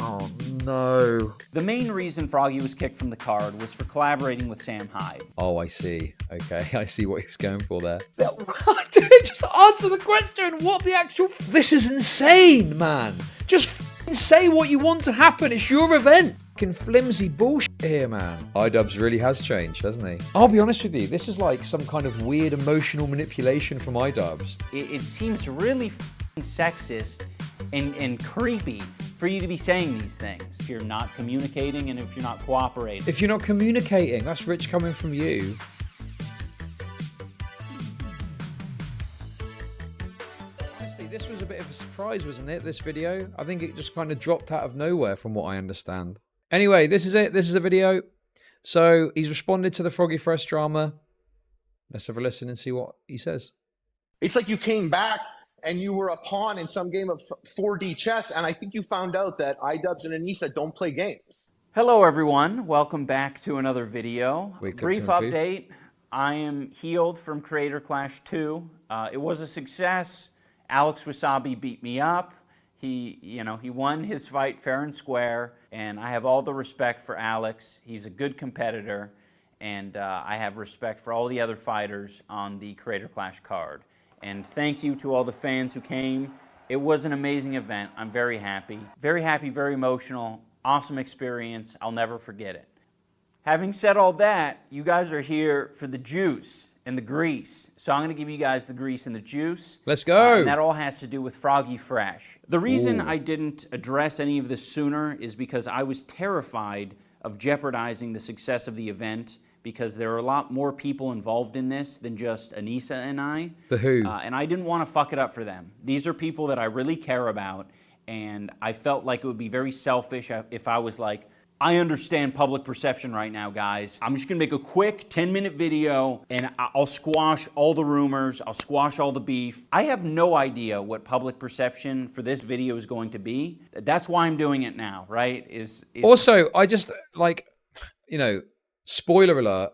Oh no. The main reason Froggy was kicked from the card was for collaborating with Sam Hyde. Oh, I see. Okay, I see what he was going for there. Just answer the question. What the actual... This is insane, man. Just say what you want to happen. It's your event. Fucking flimsy bullshit here, man. Idubbbz really has changed, hasn't he? I'll be honest with you. This is like some kind of weird emotional manipulation from Idubbbz. It seems really sexist and creepy for you to be saying these things. If you're not communicating and if you're not cooperating. If you're not communicating, that's rich coming from you. Honestly, this was a bit of a surprise, wasn't it, this video? I think it just kind of dropped out of nowhere from what I understand. Anyway, this is it. This is a video. So he's responded to the Froggy Fresh drama. Let's have a listen and see what he says. It's like you came back and you were a pawn in some game of 4D chess, and I think you found out that Idubbbz and Anisa don't play games. Hello everyone, welcome back to another video. Brief Timothy. update, I am healed from Creator Clash 2. It was a success. Alex Wasabi beat me up. He won his fight fair and square, and I have all the respect for Alex. He's a good competitor, and I have respect for all the other fighters on the Creator Clash card. And thank you to all the fans who came. It was an amazing event. I'm very happy, very emotional, awesome experience. I'll never forget it. Having said all that, you guys are here for the juice and the grease. So I'm gonna give you guys the grease and the juice. Let's go. And that all has to do with Froggy Fresh. The reason I didn't address any of this sooner is because I was terrified of jeopardizing the success of the event, because there are a lot more people involved in this than just Anisa and I. The who? And I didn't want to fuck it up for them. These are people that I really care about, and I felt like it would be very selfish if I was like, I understand public perception right now, guys. I'm just gonna make a quick 10-minute video and I'll squash all the rumors, I'll squash all the beef. I have no idea what public perception for this video is going to be. That's why I'm doing it now, right? Also, I just, like, spoiler alert,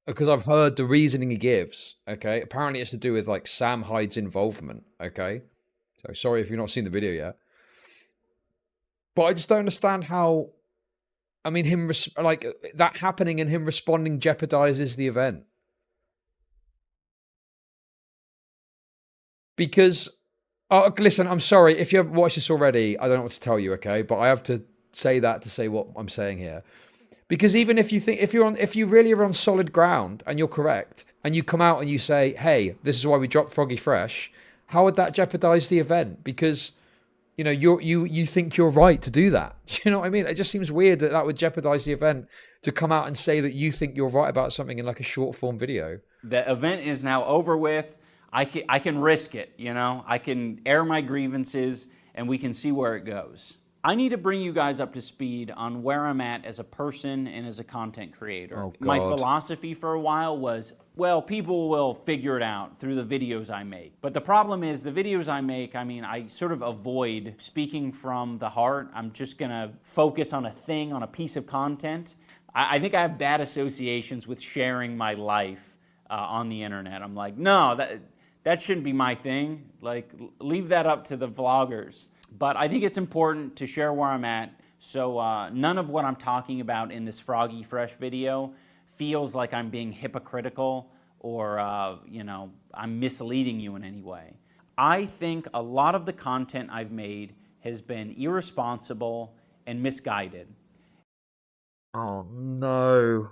because I've heard the reasoning he gives, okay? Apparently it's to do with, like, Sam Hyde's involvement, okay? So sorry if you've not seen the video yet. But I just don't understand how, I mean, that happening and him responding jeopardizes the event. Because, listen, I'm sorry, if you haven't watched this already, I don't know what to tell you, okay? But I have to say that to say what I'm saying here. Because even if you think, if you really are on solid ground and you're correct, and you come out and you say, hey, this is why we dropped Froggy Fresh, how would that jeopardize the event? Because, you think you're right to do that. You know what I mean? It just seems weird that would jeopardize the event to come out and say that you think you're right about something in like a short form video. The event is now over with. I can risk it, I can air my grievances and we can see where it goes. I need to bring you guys up to speed on where I'm at as a person and as a content creator. Oh, God. My philosophy for a while was, well, people will figure it out through the videos I make. But the problem is the videos I make, I sort of avoid speaking from the heart. I'm just gonna focus on a thing, on a piece of content. I think I have bad associations with sharing my life on the internet. I'm like, no, that shouldn't be my thing. Like, leave that up to the vloggers. But I think it's important to share where I'm at, so none of what I'm talking about in this Froggy Fresh video feels like I'm being hypocritical or, I'm misleading you in any way. I think a lot of the content I've made has been irresponsible and misguided. Oh, no.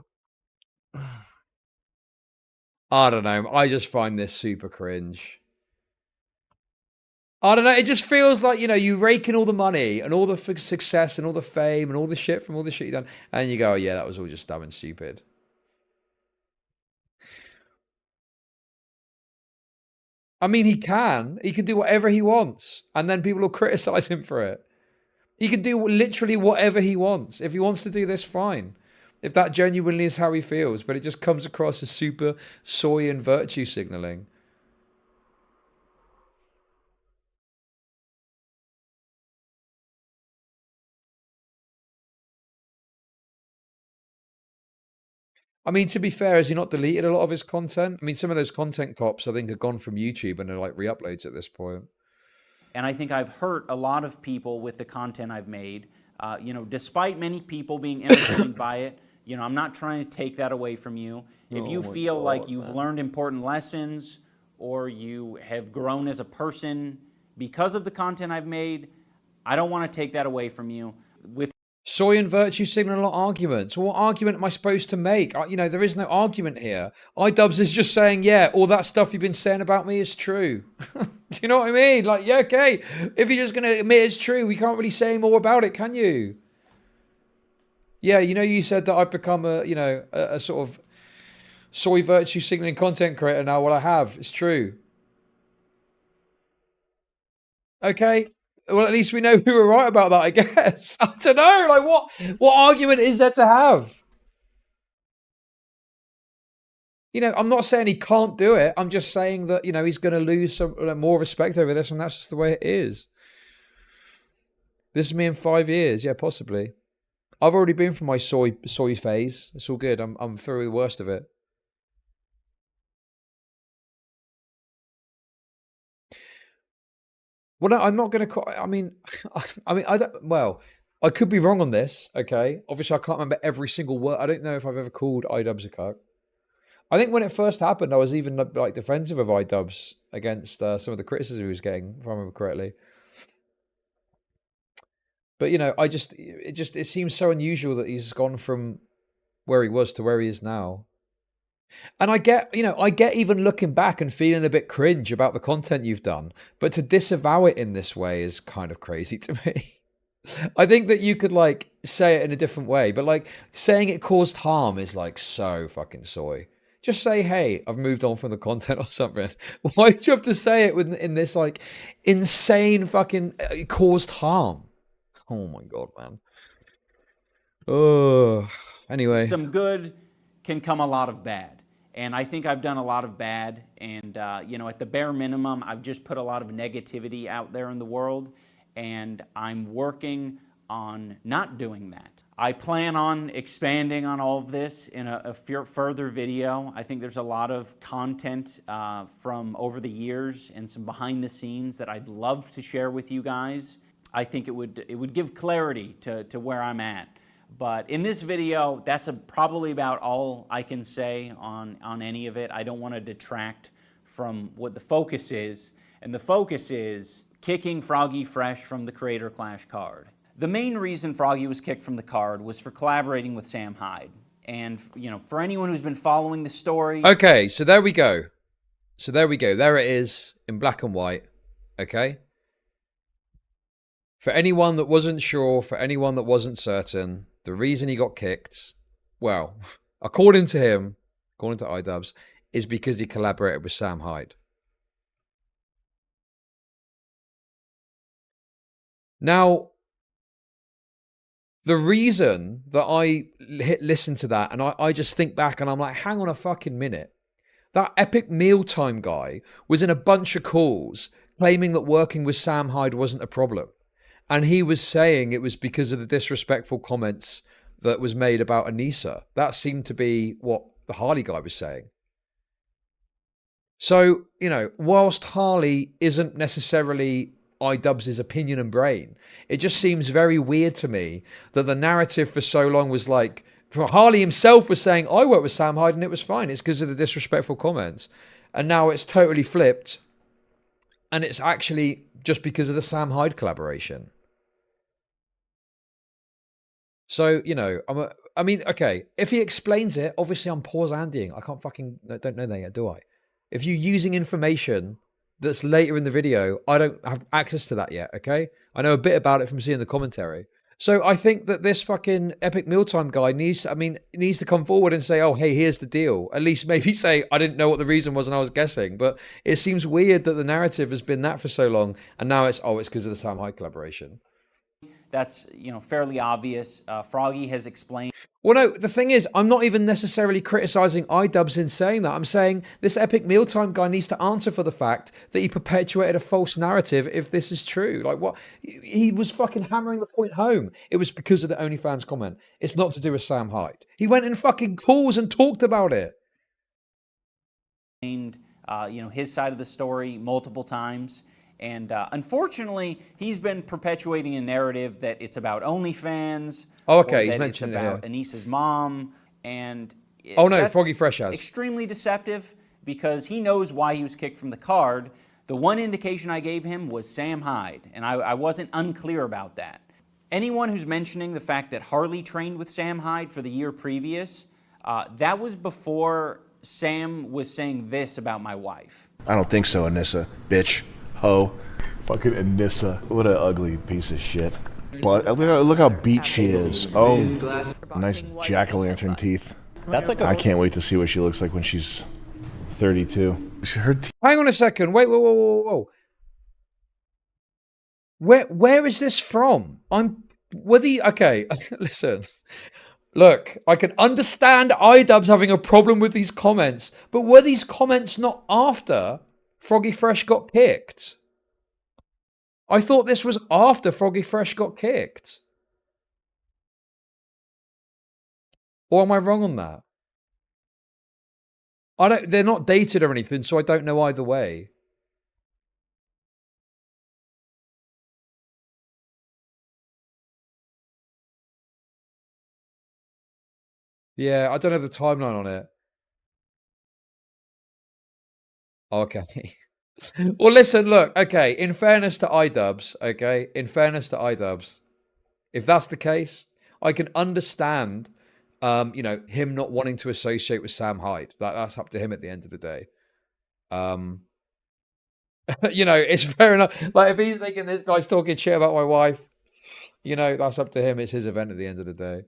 I don't know. I just find this super cringe. I don't know, it just feels like, you rake in all the money and all the success and all the fame and all the shit from all the shit you've done, and you go, oh, yeah, that was all just dumb and stupid. I mean, he can do whatever he wants, and then people will criticize him for it. He can do literally whatever he wants. If he wants to do this, fine. If that genuinely is how he feels, but it just comes across as super soy and virtue signaling. I mean, to be fair, has he not deleted a lot of his content? I mean, some of those content cops, I think, are gone from YouTube and are like re-uploads at this point. And I think I've hurt a lot of people with the content I've made. You know, despite many people being entertained by it, you know, I'm not trying to take that away from you. If you feel like you've learned important lessons or you have grown as a person because of the content I've made, I don't want to take that away from you. With Soy and virtue signaling a lot of arguments. Well, what argument am I supposed to make? You know, there is no argument here. Idubbbz is just saying, yeah, all that stuff you've been saying about me is true. Do you know what I mean? Like, yeah, okay. If you're just going to admit it's true, we can't really say more about it, can you? Yeah, you know, you said that I've become a sort of soy virtue signaling content creator now. Well, I have. It's true. Okay. Well, at least we know we were right about that, I guess. I don't know. Like, what argument is there to have? You know, I'm not saying he can't do it. I'm just saying that, you know, he's going to lose some more respect over this, and that's just the way it is. This is me in 5 years. Yeah, possibly. I've already been through my soy phase. It's all good. I'm through the worst of it. Well, no, I'm not going to. I mean, I don't. Well, I could be wrong on this. Okay, obviously, I can't remember every single word. I don't know if I've ever called Idubbbz a cuck. I think when it first happened, I was even like defensive of Idubbbz against some of the criticism he was getting, if I remember correctly. But you know, it seems so unusual that he's gone from where he was to where he is now. And I get even looking back and feeling a bit cringe about the content you've done, but to disavow it in this way is kind of crazy to me. I think that you could like say it in a different way, but like saying it caused harm is like so fucking soy. Just say, hey, I've moved on from the content or something. Why do you have to say it in this like insane fucking it caused harm? Oh my God, man. Oh, anyway. some good can come a lot of bad. And I think I've done a lot of bad. And, you know, at the bare minimum, I've just put a lot of negativity out there in the world. And I'm working on not doing that. I plan on expanding on all of this in a further video. I think there's a lot of content from over the years and some behind the scenes that I'd love to share with you guys. I think it would give clarity to where I'm at. But in this video, that's probably about all I can say on any of it. I don't want to detract from what the focus is. And the focus is kicking Froggy Fresh from the Creator Clash card. The main reason Froggy was kicked from the card was for collaborating with Sam Hyde. And, you know, for anyone who's been following the story... Okay, so there we go. There it is in black and white. Okay? For anyone that wasn't sure, for anyone that wasn't certain, the reason he got kicked, well, according to him, according to Idubbbz, is because he collaborated with Sam Hyde. Now, the reason that I listen to that and I just think back and I'm like, hang on a fucking minute. That Epic Mealtime guy was in a bunch of calls claiming that working with Sam Hyde wasn't a problem. And he was saying it was because of the disrespectful comments that was made about Anisa. That seemed to be what the Harley guy was saying. So, you know, whilst Harley isn't necessarily Idubbbz's opinion and brain, it just seems very weird to me that the narrative for so long was like, Harley himself was saying, I worked with Sam Hyde and it was fine. It's because of the disrespectful comments. And now it's totally flipped. And it's actually just because of the Sam Hyde collaboration. So, you know, I mean, okay, if he explains it, obviously I'm pause Andying. I don't know that yet, do I? If you're using information that's later in the video, I don't have access to that yet, okay? I know a bit about it from seeing the commentary. So I think that this fucking Epic Mealtime guy needs to come forward and say, oh, hey, here's the deal. At least maybe say, I didn't know what the reason was and I was guessing. But it seems weird that the narrative has been that for so long. And now it's because of the Sam Hyde collaboration. That's, you know, fairly obvious. Froggy has explained. Well, no, the thing is, I'm not even necessarily criticizing Idubbbz in saying that. I'm saying this Epic Mealtime guy needs to answer for the fact that he perpetuated a false narrative if this is true. Like, what? He was fucking hammering the point home. It was because of the OnlyFans comment. It's not to do with Sam Hyde. He went in fucking calls and talked about it. You know, his side of the story multiple times. And unfortunately, he's been perpetuating a narrative that it's about OnlyFans. Oh, okay, or he's that mentioned it's it about here. Anissa's mom. And Oh no, that's Froggy Fresh has. extremely deceptive because he knows why he was kicked from the card. The one indication I gave him was Sam Hyde, and I wasn't unclear about that. Anyone who's mentioning the fact that Harley trained with Sam Hyde for the year previous, that was before Sam was saying this about my wife. I don't think so, Anisa. Bitch. Ho. Fucking Anisa. What an ugly piece of shit. But look how beat she is. Oh, nice jack-o'-lantern teeth. That's like I can't wait to see what she looks like when she's 32. Her teeth. Hang on a second. Wait, whoa. Where is this from? Okay, listen. Look, I can understand Idubbbz having a problem with these comments, but were these comments not after Froggy Fresh got kicked? I thought this was after Froggy Fresh got kicked. Or am I wrong on that? They're not dated or anything, so I don't know either way. Yeah, I don't have the timeline on it. Okay. Well, listen, look, okay, in fairness to Idubbbz, okay, in fairness to Idubbbz, if that's the case, I can understand, you know, him not wanting to associate with Sam Hyde. That's up to him at the end of the day. You know, it's fair enough. Like, if he's thinking this guy's talking shit about my wife, you know, that's up to him. It's his event at the end of the day.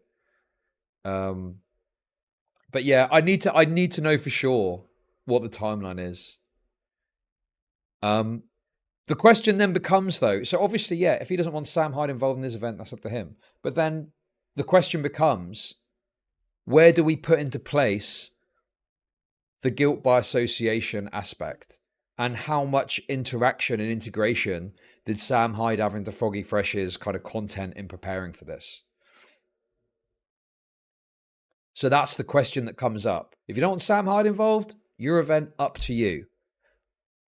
But yeah, I need to know for sure what the timeline is. The question then becomes, though, so obviously, yeah, if he doesn't want Sam Hyde involved in this event, that's up to him. But then the question becomes, where do we put into place the guilt by association aspect? And how much interaction and integration did Sam Hyde have into Froggy Fresh's kind of content in preparing for this? So that's the question that comes up. If you don't want Sam Hyde involved, your event, up to you.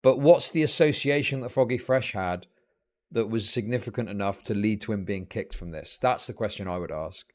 But what's the association that Froggy Fresh had that was significant enough to lead to him being kicked from this? That's the question I would ask.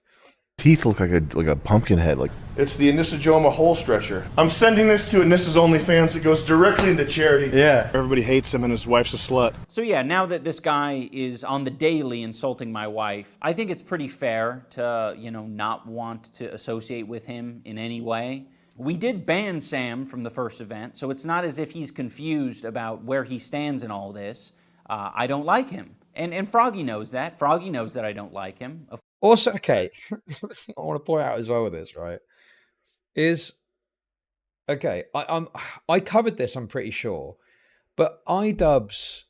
Teeth look like a pumpkin head. Like It's the Anissa Joma hole stretcher. I'm sending this to Anissa's OnlyFans. It goes directly into charity. Yeah. everybody hates him and his wife's a slut. So yeah, now that this guy is on the daily insulting my wife, I think it's pretty fair to, you know, not want to associate with him in any way. We did ban Sam from the first event, so it's not as if he's confused about where he stands in all this. I don't like him. And Froggy knows that. Froggy knows that I don't like him. Also, okay, I want to point out as well with this, right, is, okay, I covered this, I'm pretty sure, but Idubbbz,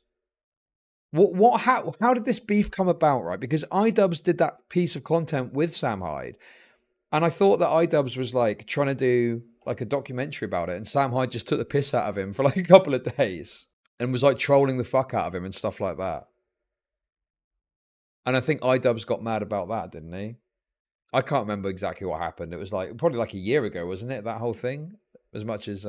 how did this beef come about, right? Because Idubbbz did that piece of content with Sam Hyde, and I thought that Idubbbz was like trying to do like a documentary about it, and Sam Hyde just took the piss out of him for like a couple of days and was like trolling the fuck out of him and stuff like that. And I think Idubbbz got mad about that, didn't he? I can't remember exactly what happened. It was like probably like a year ago, wasn't it? That whole thing, as much as.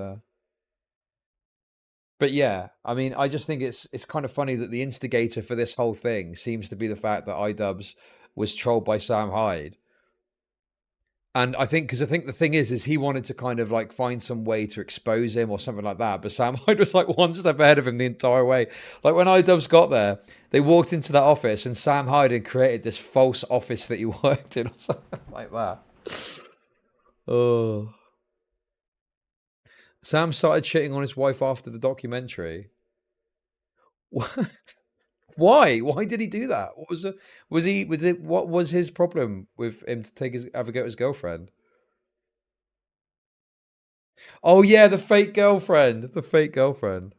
But yeah, I mean, I just think it's kind of funny that the instigator for this whole thing seems to be the fact that Idubbbz was trolled by Sam Hyde. And I think the thing is he wanted to kind of like find some way to expose him or something like that. But Sam Hyde was like one step ahead of him the entire way. Like when Idubbbz got there, they walked into that office and Sam Hyde had created this false office that he worked in or something like that. Oh. Sam started shitting on his wife after the documentary. Why? Why did he do that? What what was his problem with him to have a go at his girlfriend? Oh yeah, the fake girlfriend. The fake girlfriend.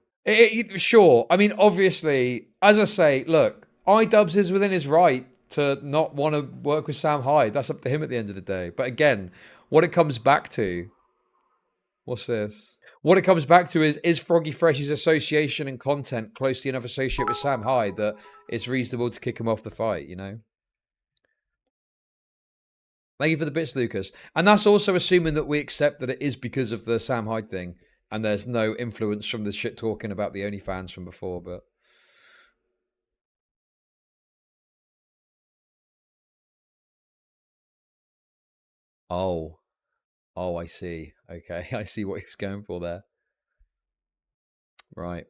Sure. I mean, obviously, as I say, look, Idubbbz is within his right to not want to work with Sam Hyde. That's up to him at the end of the day. But again, what it comes back to, what's this? What it comes back to is Froggy Fresh's association and content closely enough associated with Sam Hyde that it's reasonable to kick him off the fight, you know? Thank you for the bits, Lucas. And that's also assuming that we accept that it is because of the Sam Hyde thing and there's no influence from the shit talking about the OnlyFans from before, but Oh. Oh, I see. Okay, I see what he was going for there. Right.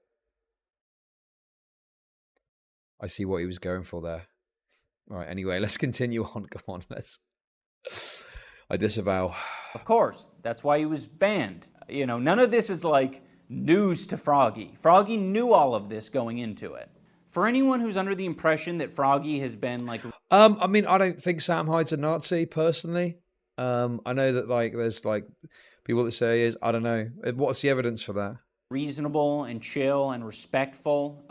I see what he was going for there. Right, anyway, let's continue on. Come on, let's... I disavow. Of course, that's why he was banned. You know, none of this is like news to Froggy. Froggy knew all of this going into it. For anyone who's under the impression that Froggy has been like... I mean, I don't think Sam Hyde's a Nazi, personally. I know that, like, there's, like, people that say he is. I don't know. What's the evidence for that? reasonable and chill and respectful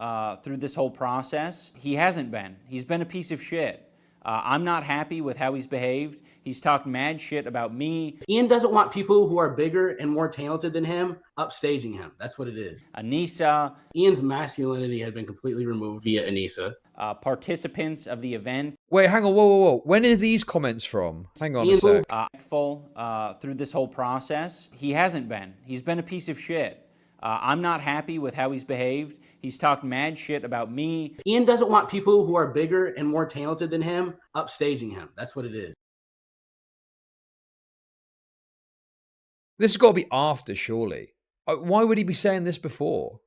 through this whole process. He hasn't been. He's been a piece of shit. I'm not happy with how he's behaved. He's talked mad shit about me. Ian doesn't want people who are bigger and more talented than him upstaging him. That's what it is. Anisa. Ian's masculinity had been completely removed via Anisa. Participants of the event. Wait, hang on, whoa. When are these comments from? Hang on a sec. Through this whole process. He hasn't been. He's been a piece of shit. I'm not happy with how he's behaved. He's talked mad shit about me. Ian doesn't want people who are bigger and more talented than him upstaging him. That's what it is. This has got to be after, surely. Why would he be saying this before?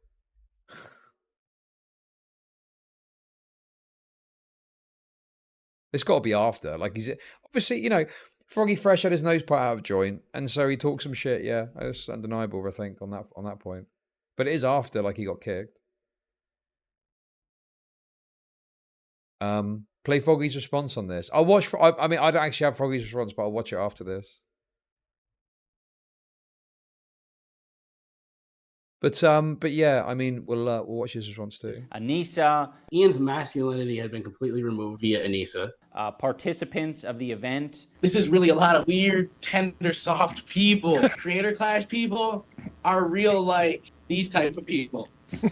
It's got to be after. Like, he's obviously, you know, Froggy Fresh had his nose put out of joint, and so he talked some shit. Yeah, it's undeniable, I think, on that point. But it is after, like, he got kicked. Play Froggy's response on this. I'll watch. I mean, I don't actually have Froggy's response, but I'll watch it after this. But yeah, I mean, we'll watch his response too. Anisa. Ian's masculinity had been completely removed via Anisa. Participants of the event. This is really a lot of weird, tender, soft people. Creator Clash people are real, like, these type of people. You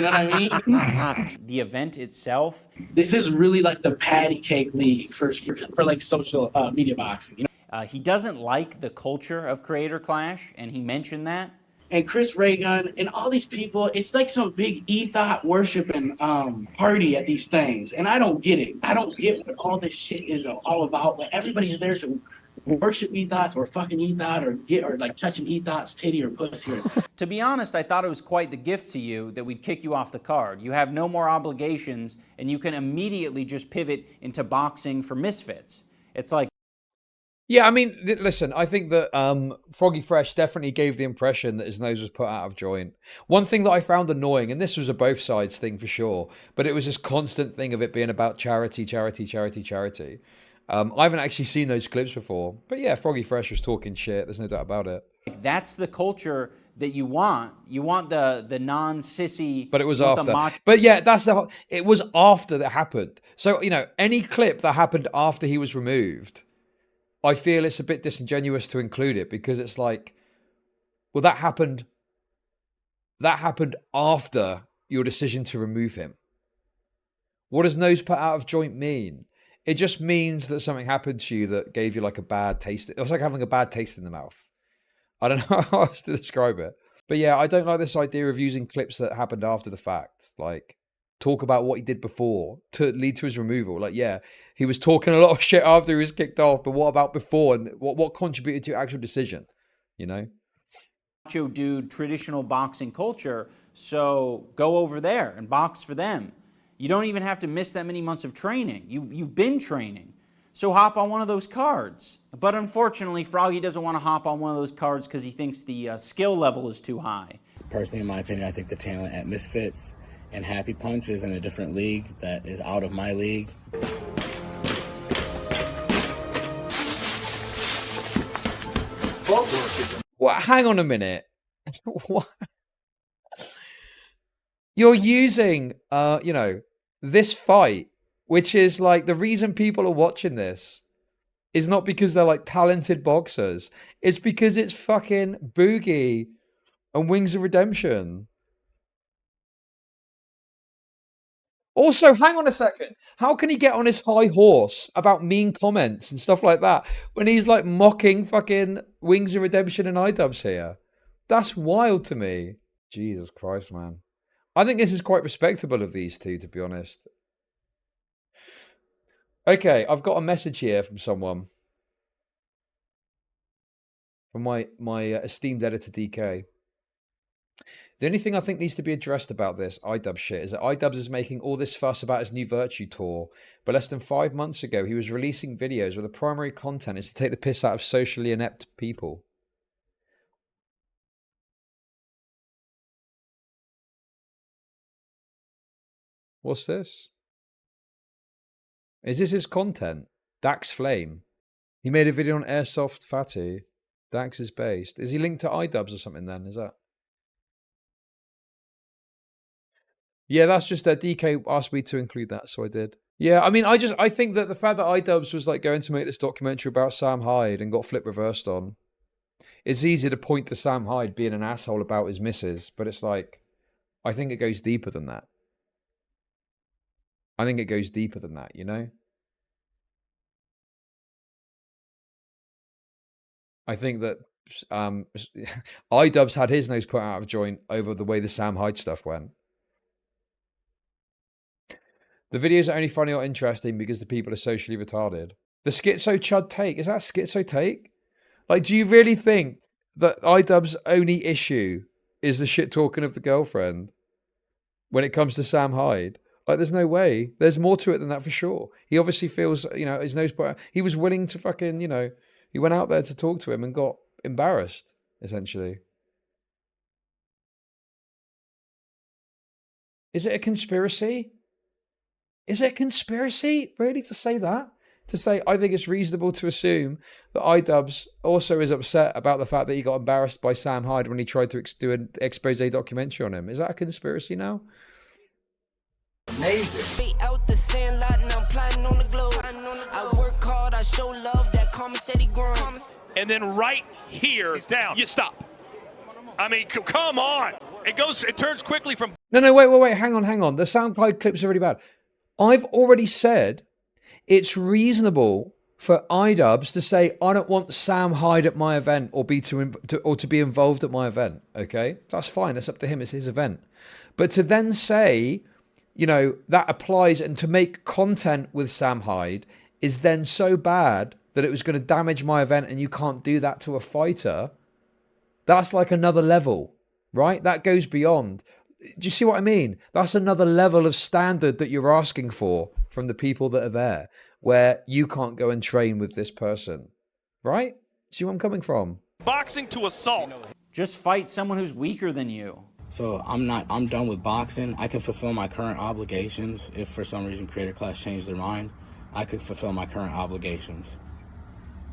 know what I mean? The event itself. This is really like the patty cake league for like social media boxing. You know? He doesn't like the culture of Creator Clash, and he mentioned that. And Chris Raygun and all these people, it's like some big ethos worshiping party at these things. And I don't get it. I don't get what all this shit is all about. But everybody's there to worship ethos or fucking ethos or like touching ethos titty or pussy. To be honest, I thought it was quite the gift to you that we'd kick you off the card. You have no more obligations, and you can immediately just pivot into boxing for misfits. It's like, yeah, I mean, listen, I think that Froggy Fresh definitely gave the impression that his nose was put out of joint. One thing that I found annoying, and this was a both sides thing for sure, but it was this constant thing of it being about charity. I haven't actually seen those clips before, but yeah, Froggy Fresh was talking shit. There's no doubt about it. that's the culture that you want. You want the non-sissy. But it was after. But yeah, it was after that happened. So, you know, any clip that happened after he was removed, I feel it's a bit disingenuous to include it because it's like, well, that happened after your decision to remove him. What does nose put out of joint mean? It just means that something happened to you that gave you like a bad taste. It's like having a bad taste in the mouth. I don't know how else to describe it. But yeah, I don't like this idea of using clips that happened after the fact. Like, talk about what he did before to lead to his removal. Like, yeah, he was talking a lot of shit after he was kicked off, but what about before? And what contributed to your actual decision? You know? Macho dude, traditional boxing culture. So go over there and box for them. You don't even have to miss that many months of training. You've been training. So hop on one of those cards. But unfortunately, Froggy doesn't want to hop on one of those cards because he thinks the skill level is too high. Personally, in my opinion, I think the talent at Misfits and Happy Punch is in a different league that is out of my league. What? Hang on a minute. What? You're using, you know, this fight, which is like the reason people are watching this is not because they're like talented boxers. It's because it's fucking Boogie and Wings of Redemption. Also, hang on a second. How can he get on his high horse about mean comments and stuff like that when he's like mocking fucking Wings of Redemption and Idubbbz here? That's wild to me. Jesus Christ, man. I think this is quite respectable of these two, to be honest. Okay, I've got a message here from someone. from my esteemed editor DK. The only thing I think needs to be addressed about this Idubbbz shit is that Idubbbz is making all this fuss about his new Virtue tour, but less than 5 months ago he was releasing videos where the primary content is to take the piss out of socially inept people. What's this? Is this his content? Dax Flame. He made a video on Airsoft Fatu. Dax is based. Is he linked to Idubbbz or something then? Is that? Yeah, that's just that DK asked me to include that, so I did. Yeah, I mean, I think that the fact that Idubbbz was like going to make this documentary about Sam Hyde and got flip reversed on, it's easy to point to Sam Hyde being an asshole about his missus, but it's like, I think it goes deeper than that. I think it goes deeper than that, you know? I think that Idubbbz had his nose put out of joint over the way the Sam Hyde stuff went. The videos are only funny or interesting because the people are socially retarded. The schizo Chud take, is that a schizo take? Like, do you really think that Idubbbz's only issue is the shit talking of the girlfriend when it comes to Sam Hyde? Like, there's no way. There's more to it than that for sure. He obviously feels, you know, his nose put out. He was willing to fucking, you know, he went out there to talk to him and got embarrassed, essentially. Is it a conspiracy? Is it a conspiracy, really, to say that? To say, I think it's reasonable to assume that Idubbbz also is upset about the fact that he got embarrassed by Sam Hyde when he tried to do an expose documentary on him. Is that a conspiracy now? Amazing. Out the sandlot and I'm plotting on the globe. I work hard, I show love, that karma steady growing. And then right here, he's down. You stop. I mean, come on. It turns quickly from... No, wait, hang on. The SoundCloud clips are really bad. I've already said it's reasonable for Idubbbz to say, I don't want Sam Hyde at my event or to be involved at my event, okay? That's fine, that's up to him, it's his event. But to then say, you know, that applies, and to make content with Sam Hyde is then so bad that it was going to damage my event and you can't do that to a fighter, that's like another level, right? That goes beyond. Do you see what I mean? That's another level of standard that you're asking for from the people that are there, where you can't go and train with this person, right? See where I'm coming from? Boxing to assault. Just fight someone who's weaker than you. So I'm done with boxing. I can fulfill my current obligations. If for some reason Creator Class changed their mind, I could fulfill my current obligations.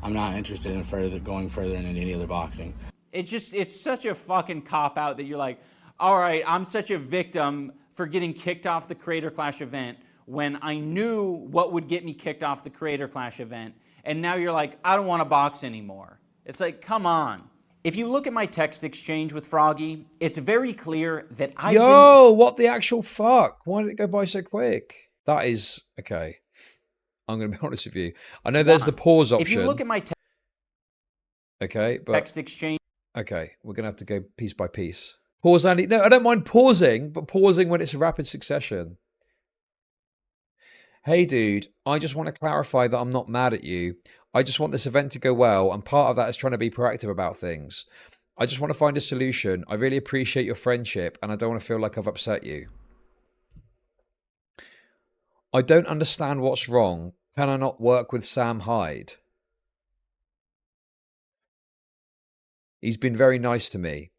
I'm not interested in going further in any other boxing. It's such a fucking cop-out that you're like, all right, I'm such a victim for getting kicked off the Creator Clash event when I knew what would get me kicked off the Creator Clash event. And now you're like, I don't want to box anymore. It's like, come on. If you look at my text exchange with Froggy, it's very clear that what the actual fuck? Why did it go by so quick? That is, okay. I'm going to be honest with you. I know there's the pause option. If you look at my text exchange. Okay, we're going to have to go piece by piece. Pause, Andy. No, I don't mind pausing, but pausing when it's a rapid succession. Hey, dude, I just want to clarify that I'm not mad at you. I just want this event to go well, and part of that is trying to be proactive about things. I just want to find a solution. I really appreciate your friendship, and I don't want to feel like I've upset you. I don't understand what's wrong. Can I not work with Sam Hyde? He's been very nice to me.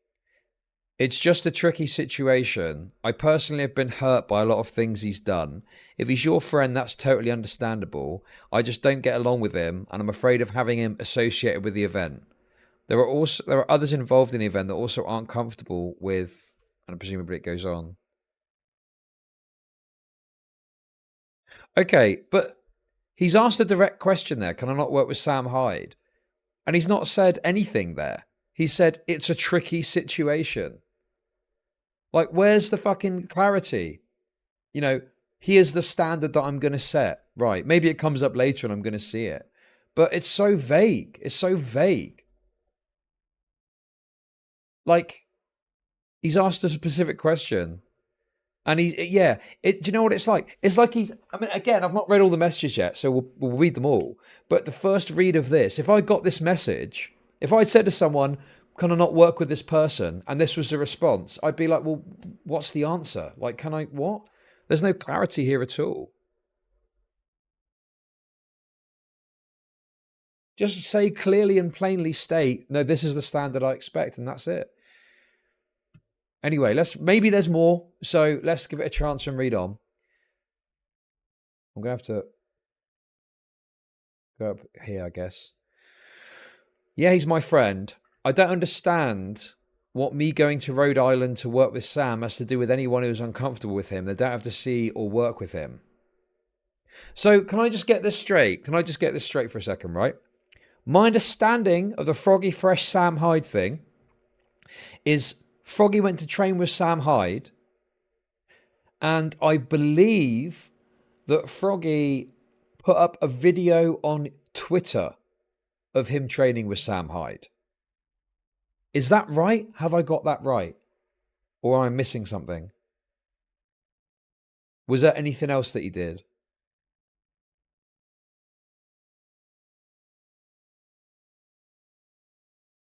It's just a tricky situation. I personally have been hurt by a lot of things he's done. If he's your friend, that's totally understandable. I just don't get along with him, and I'm afraid of having him associated with the event. There are others involved in the event that also aren't comfortable with, and presumably it goes on. Okay, but he's asked a direct question there. Can I not work with Sam Hyde? And he's not said anything there. He said it's a tricky situation. Like, where's the fucking clarity? You know, here's the standard that I'm going to set. Right, maybe it comes up later and I'm going to see it. But it's so vague. It's so vague. Like, he's asked a specific question. And do you know what it's like? It's like I mean, again, I've not read all the messages yet, so we'll read them all. But the first read of this, if I got this message If I'd said to someone, can I not work with this person? And this was the response, I'd be like, well, what's the answer? Like, can I, what? There's no clarity here at all. Just say clearly and plainly state, no, this is the standard I expect, and that's it. Anyway, maybe there's more, so let's give it a chance and read on. I'm going to have to go up here, I guess. Yeah, he's my friend. I don't understand what me going to Rhode Island to work with Sam has to do with anyone who's uncomfortable with him. They don't have to see or work with him. So can I just get this straight? Can I just get this straight for a second, right? My understanding of the Froggy Fresh Sam Hyde thing is Froggy went to train with Sam Hyde, and I believe that Froggy put up a video on Twitter of him training with Sam Hyde. Is that right? Have I got that right? Or am I missing something? Was there anything else that he did?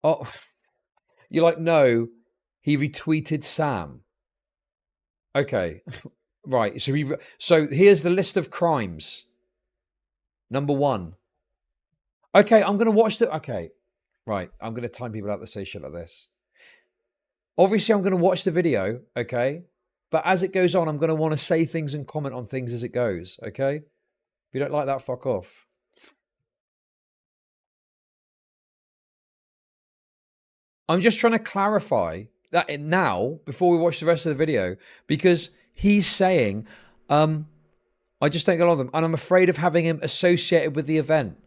Oh, you're like, no, he retweeted Sam. Okay, right. So here's the list of crimes. Number 1. Okay, I'm going to watch the... Okay, right. I'm going to time people out that say shit like this. Obviously, I'm going to watch the video, okay? But as it goes on, I'm going to want to say things and comment on things as it goes, okay? If you don't like that, fuck off. I'm just trying to clarify that now, before we watch the rest of the video, because he's saying, I just don't get along with him, and I'm afraid of having him associated with the event.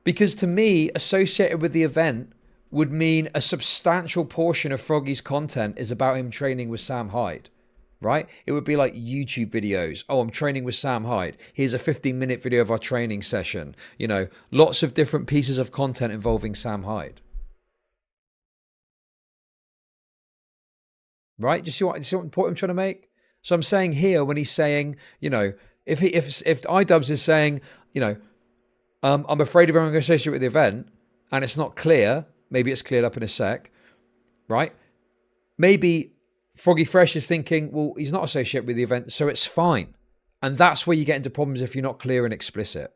Because to me, associated with the event would mean a substantial portion of Froggy's content is about him training with Sam Hyde, right? It would be like YouTube videos. Oh, I'm training with Sam Hyde. Here's a 15-minute video of our training session. You know, lots of different pieces of content involving Sam Hyde. Right? Do you see what point I'm trying to make? So I'm saying here, when he's saying, you know, if Idubbbz is saying, you know, I'm afraid of everyone going to associate with the event, and it's not clear, maybe it's cleared up in a sec, right? Maybe Froggy Fresh is thinking, well, he's not associated with the event, so it's fine. And that's where you get into problems if you're not clear and explicit.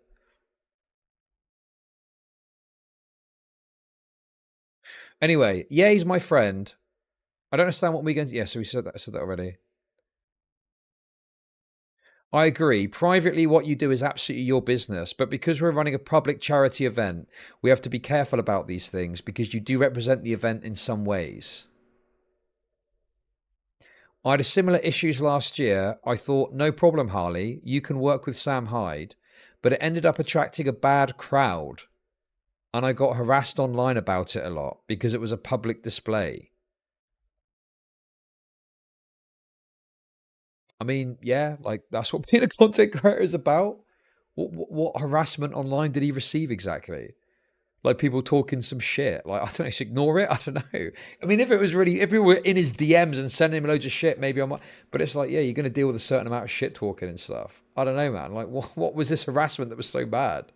Anyway, yeah, he's my friend. I don't understand what we're going to... Yeah, so we said that. I said that already. I agree. Privately, what you do is absolutely your business. But because we're running a public charity event, we have to be careful about these things because you do represent the event in some ways. I had a similar issues last year. I thought, no problem, Harley. You can work with Sam Hyde. But it ended up attracting a bad crowd. And I got harassed online about it a lot because it was a public display. I mean, yeah, like that's what being a content creator is about. What harassment online did he receive exactly? Like people talking some shit. Like, I don't know, just ignore it. I don't know. I mean, if people were in his DMs and sending him loads of shit, maybe I might. But it's like, yeah, you're going to deal with a certain amount of shit talking and stuff. I don't know, man. Like, what was this harassment that was so bad?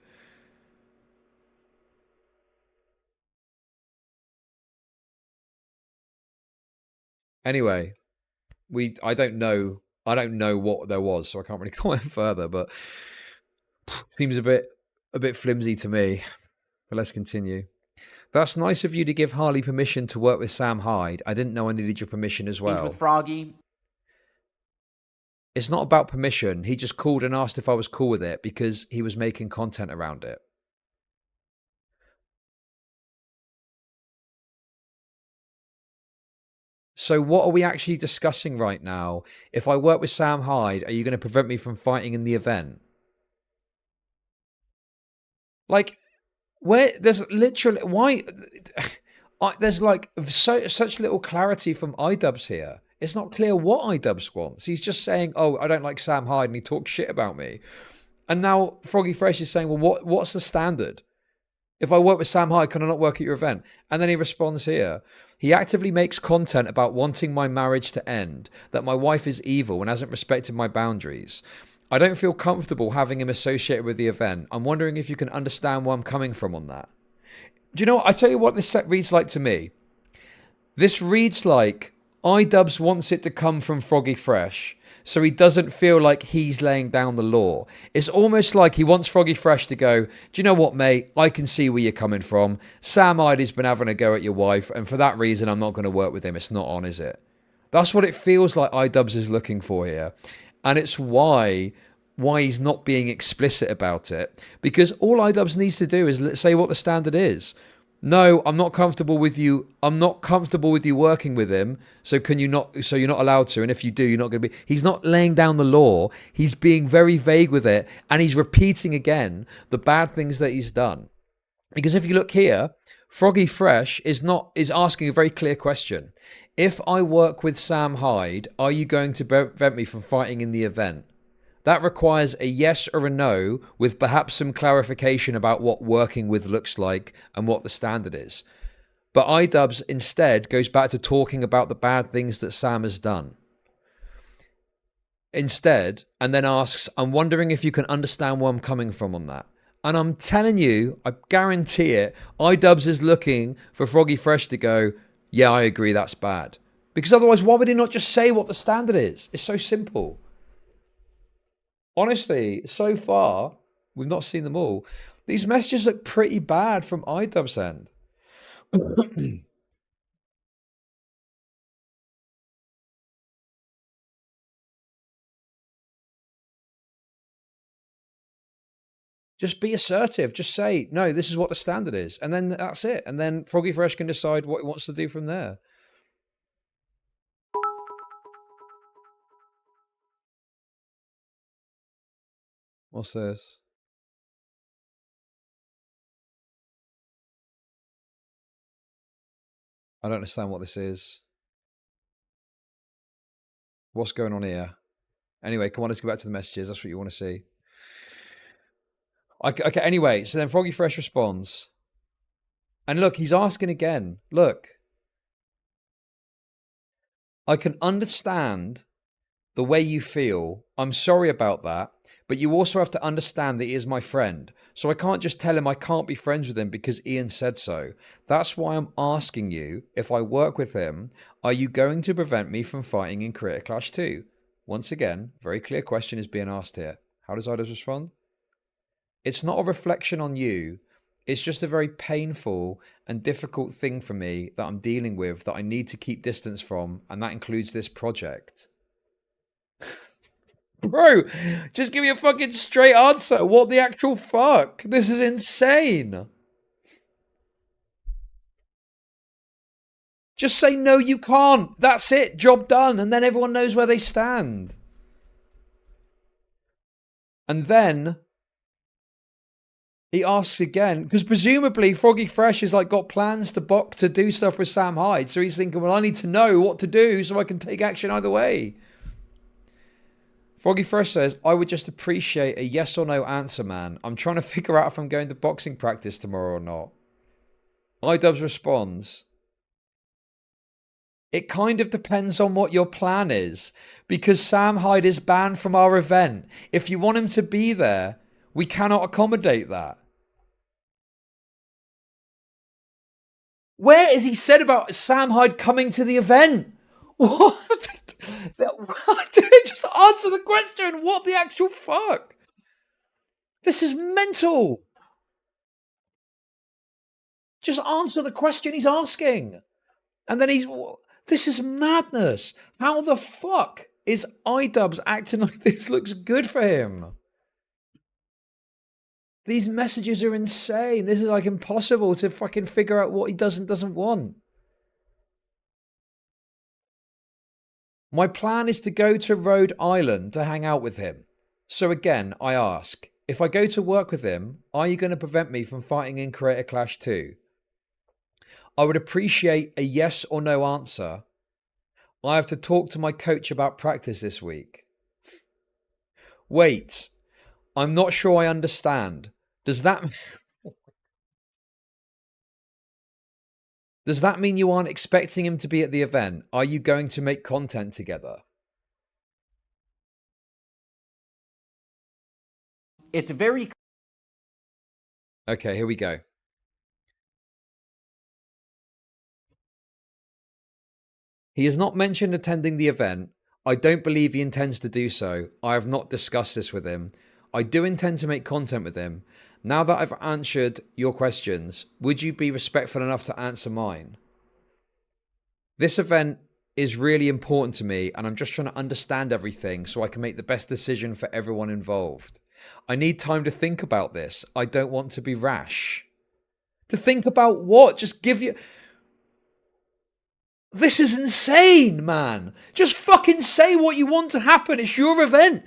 Anyway, I don't know what there was, so I can't really comment further, but seems a bit flimsy to me. But let's continue. That's nice of you to give Harley permission to work with Sam Hyde. I didn't know I needed your permission as well. With Froggy. It's not about permission. He just called and asked if I was cool with it because he was making content around it. So what are we actually discussing right now? If I work with Sam Hyde, are you going to prevent me from fighting in the event? Like, where there's literally why there's like such little clarity from Idubbbz here. It's not clear what Idubbbz wants. He's just saying, "Oh, I don't like Sam Hyde," and he talks shit about me. And now Froggy Fresh is saying, "Well, what's the standard? If I work with Sam Hyde, can I not work at your event?" And then he responds here. He actively makes content about wanting my marriage to end, that my wife is evil and hasn't respected my boundaries. I don't feel comfortable having him associated with the event. I'm wondering if you can understand where I'm coming from on that. Do you know what? I tell you what this set reads like to me. This reads like Idubbbz wants it to come from Froggy Fresh, so he doesn't feel like he's laying down the law. It's almost like he wants Froggy Fresh to go, do you know what, mate? I can see where you're coming from. Sam Hyde has been having a go at your wife, and for that reason, I'm not going to work with him. It's not on, is it? That's what it feels like Idubbbz is looking for here. And it's why he's not being explicit about it. Because all Idubbbz needs to do is say what the standard is. No, I'm not comfortable with you. I'm not comfortable with you working with him. So can you not? So you're not allowed to. And if you do, you're not going to be. He's not laying down the law. He's being very vague with it, and he's repeating again the bad things that he's done. Because if you look here, Froggy Fresh is asking a very clear question. If I work with Sam Hyde, are you going to prevent me from fighting in the event? That requires a yes or a no with perhaps some clarification about what working with looks like and what the standard is. But Idubbbz instead goes back to talking about the bad things that Sam has done. Instead, and then asks, I'm wondering if you can understand where I'm coming from on that. And I'm telling you, I guarantee it, Idubbbz is looking for Froggy Fresh to go, yeah, I agree, that's bad. Because otherwise, why would he not just say what the standard is? It's so simple. Honestly, so far, we've not seen them all. These messages look pretty bad from Idubbbz end. Just be assertive. Just say, no, this is what the standard is. And then that's it. And then Froggy Fresh can decide what he wants to do from there. What's this? I don't understand what this is. What's going on here? Anyway, come on, let's go back to the messages. That's what you want to see. Okay, anyway, so then Froggy Fresh responds. And look, he's asking again. Look. I can understand the way you feel. I'm sorry about that. But you also have to understand that he is my friend. So I can't just tell him I can't be friends with him because Ian said so. That's why I'm asking you, if I work with him, are you going to prevent me from fighting in Creator Clash 2? Once again, very clear question is being asked here. How does Idubbbz respond? It's not a reflection on you. It's just a very painful and difficult thing for me that I'm dealing with that I need to keep distance from, and that includes this project. Bro, just give me a fucking straight answer. What the actual fuck? This is insane. Just say, no, you can't. That's it. Job done. And then everyone knows where they stand. And then he asks again, because presumably Froggy Fresh has like got plans to do stuff with Sam Hyde. So he's thinking, well, I need to know what to do so I can take action either way. Froggy Fresh says, I would just appreciate a yes or no answer, man. I'm trying to figure out if I'm going to boxing practice tomorrow or not. Idubbbz responds, it kind of depends on what your plan is, because Sam Hyde is banned from our event. If you want him to be there, we cannot accommodate that. Where is he said about Sam Hyde coming to the event? What? Just answer the question. What the actual fuck? This is mental. Just answer the question he's asking. And then this is madness. How the fuck is Idubbbz acting like this looks good for him? These messages are insane. This is like impossible to fucking figure out what he does and doesn't want. My plan is to go to Rhode Island to hang out with him. So again, I ask, if I go to work with him, are you going to prevent me from fighting in Creator Clash 2? I would appreciate a yes or no answer. I have to talk to my coach about practice this week. Wait, I'm not sure I understand. Does that mean you aren't expecting him to be at the event? Are you going to make content together? It's very... Okay, here we go. He has not mentioned attending the event. I don't believe he intends to do so. I have not discussed this with him. I do intend to make content with him. Now that I've answered your questions, would you be respectful enough to answer mine? This event is really important to me, and I'm just trying to understand everything so I can make the best decision for everyone involved. I need time to think about this. I don't want to be rash. To think about what? Just give you... This is insane, man. Just fucking say what you want to happen. It's your event.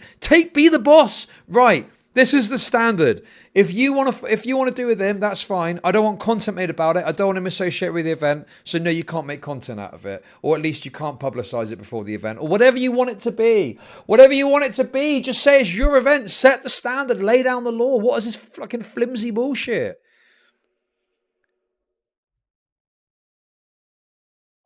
Be the boss. Right. This is the standard. If you want to do with him, that's fine. I don't want content made about it. I don't want him associated with the event. So no, you can't make content out of it. Or at least you can't publicize it before the event. Or whatever you want it to be. Whatever you want it to be. Just say it's your event. Set the standard. Lay down the law. What is this fucking flimsy bullshit?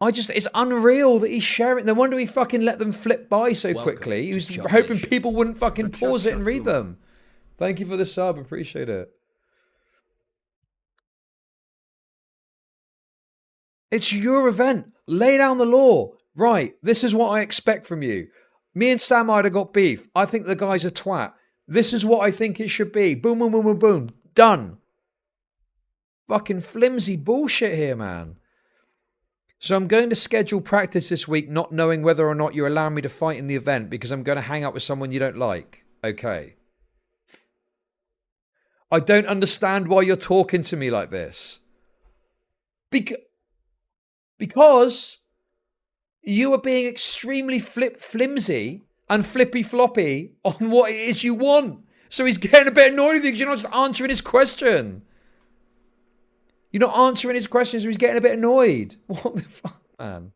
It's unreal that he's sharing. No wonder he fucking let them flip by so quickly. He was hoping people wouldn't fucking pause it and read them. Thank you for the sub. Appreciate it. It's your event. Lay down the law. Right. This is what I expect from you. Me and Sam Hyde got beef. I think the guy's a twat. This is what I think it should be. Boom, boom, boom, boom, boom. Done. Fucking flimsy bullshit here, man. So I'm going to schedule practice this week, not knowing whether or not you're allowing me to fight in the event because I'm going to hang out with someone you don't like. Okay. I don't understand why you're talking to me like this. Because you are being extremely flimsy and flippy-floppy on what it is you want. So he's getting a bit annoyed with you because you're not just answering his question. You're not answering his questions, so he's getting a bit annoyed. What the fuck, man?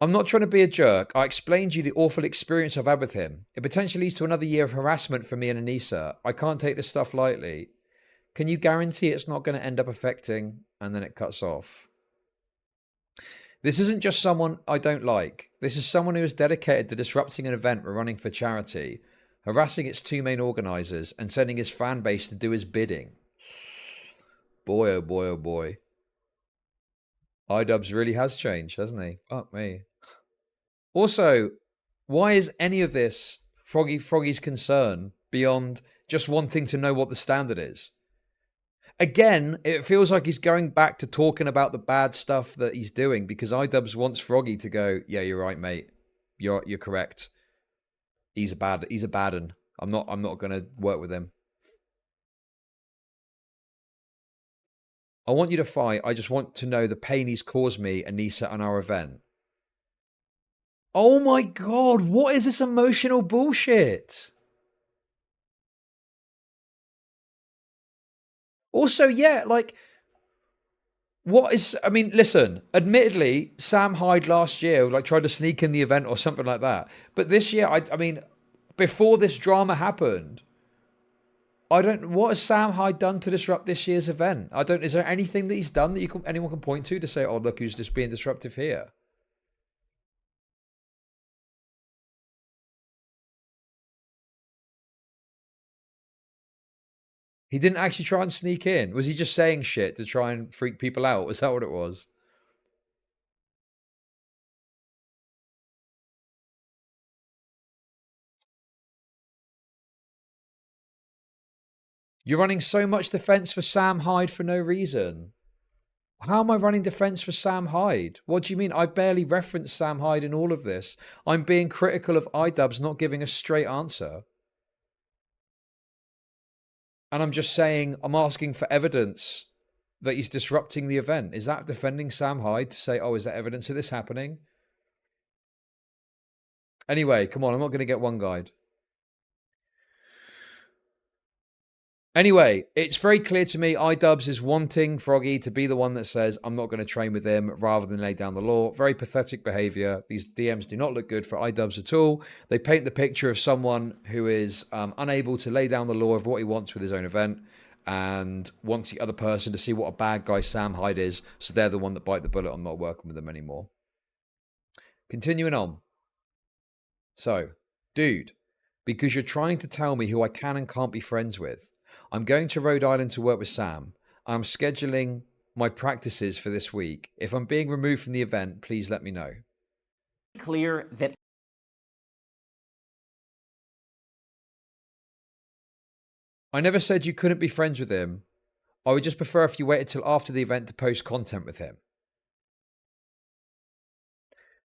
I'm not trying to be a jerk. I explained to you the awful experience I've had with him. It potentially leads to another year of harassment for me and Anisa. I can't take this stuff lightly. Can you guarantee it's not going to end up affecting? And then it cuts off. This isn't just someone I don't like. This is someone who is dedicated to disrupting an event we're running for charity, harassing its two main organisers, and sending his fan base to do his bidding. Boy, oh boy, oh boy. Idubbbz really has changed, hasn't he? Fuck me. Also, why is any of this Froggy's concern beyond just wanting to know what the standard is? Again, it feels like he's going back to talking about the bad stuff that he's doing because Idubbbz wants Froggy to go, yeah, you're right, mate. You're correct. He's a bad un. I'm not going to work with him. I want you to fight. I just want to know the pain he's caused me, Anisa, and our event. Oh my God, what is this emotional bullshit? Also, yeah, like, what is, I mean, listen, admittedly, Sam Hyde last year, like, tried to sneak in the event or something like that. But this year, I mean, before this drama happened, what has Sam Hyde done to disrupt this year's event? Is there anything that he's done that anyone can point to say, oh, look, who's just being disruptive here? He didn't actually try and sneak in. Was he just saying shit to try and freak people out? Was that what it was? You're running so much defense for Sam Hyde for no reason. How am I running defense for Sam Hyde? What do you mean? I barely referenced Sam Hyde in all of this. I'm being critical of Idubbbz not giving a straight answer. And I'm just saying, I'm asking for evidence that he's disrupting the event. Is that defending Sam Hyde to say, oh, is there evidence of this happening? Anyway, come on, I'm not going to get one guide. Anyway, it's very clear to me Idubbbz is wanting Froggy to be the one that says, I'm not going to train with him rather than lay down the law. Very pathetic behavior. These DMs do not look good for Idubbbz at all. They paint the picture of someone who is unable to lay down the law of what he wants with his own event and wants the other person to see what a bad guy Sam Hyde is, so they're the one that bite the bullet on not working with them anymore. Continuing on. So, dude, because you're trying to tell me who I can and can't be friends with, I'm going to Rhode Island to work with Sam. I'm scheduling my practices for this week. If I'm being removed from the event, please let me know. Clear that I never said you couldn't be friends with him. I would just prefer if you waited till after the event to post content with him.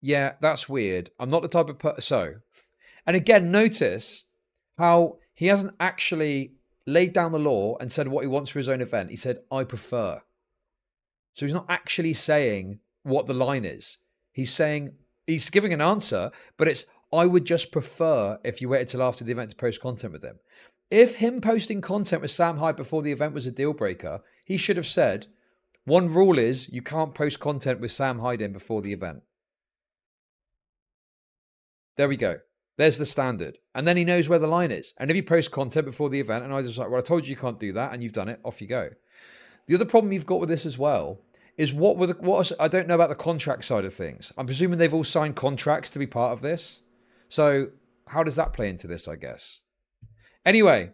Yeah, that's weird. I'm not the type of person. So, and again, notice how he hasn't actually laid down the law and said what he wants for his own event. He said, I prefer. So he's not actually saying what the line is. He's saying, he's giving an answer, but it's, I would just prefer if you waited till after the event to post content with him. If him posting content with Sam Hyde before the event was a deal breaker, he should have said, one rule is you can't post content with Sam Hyde in before the event. There we go. There's the standard. And then he knows where the line is. And if you post content before the event, and I was like, well, I told you you can't do that, and you've done it, off you go. The other problem you've got with this as well is I don't know about the contract side of things. I'm presuming they've all signed contracts to be part of this. So how does that play into this, I guess? Anyway,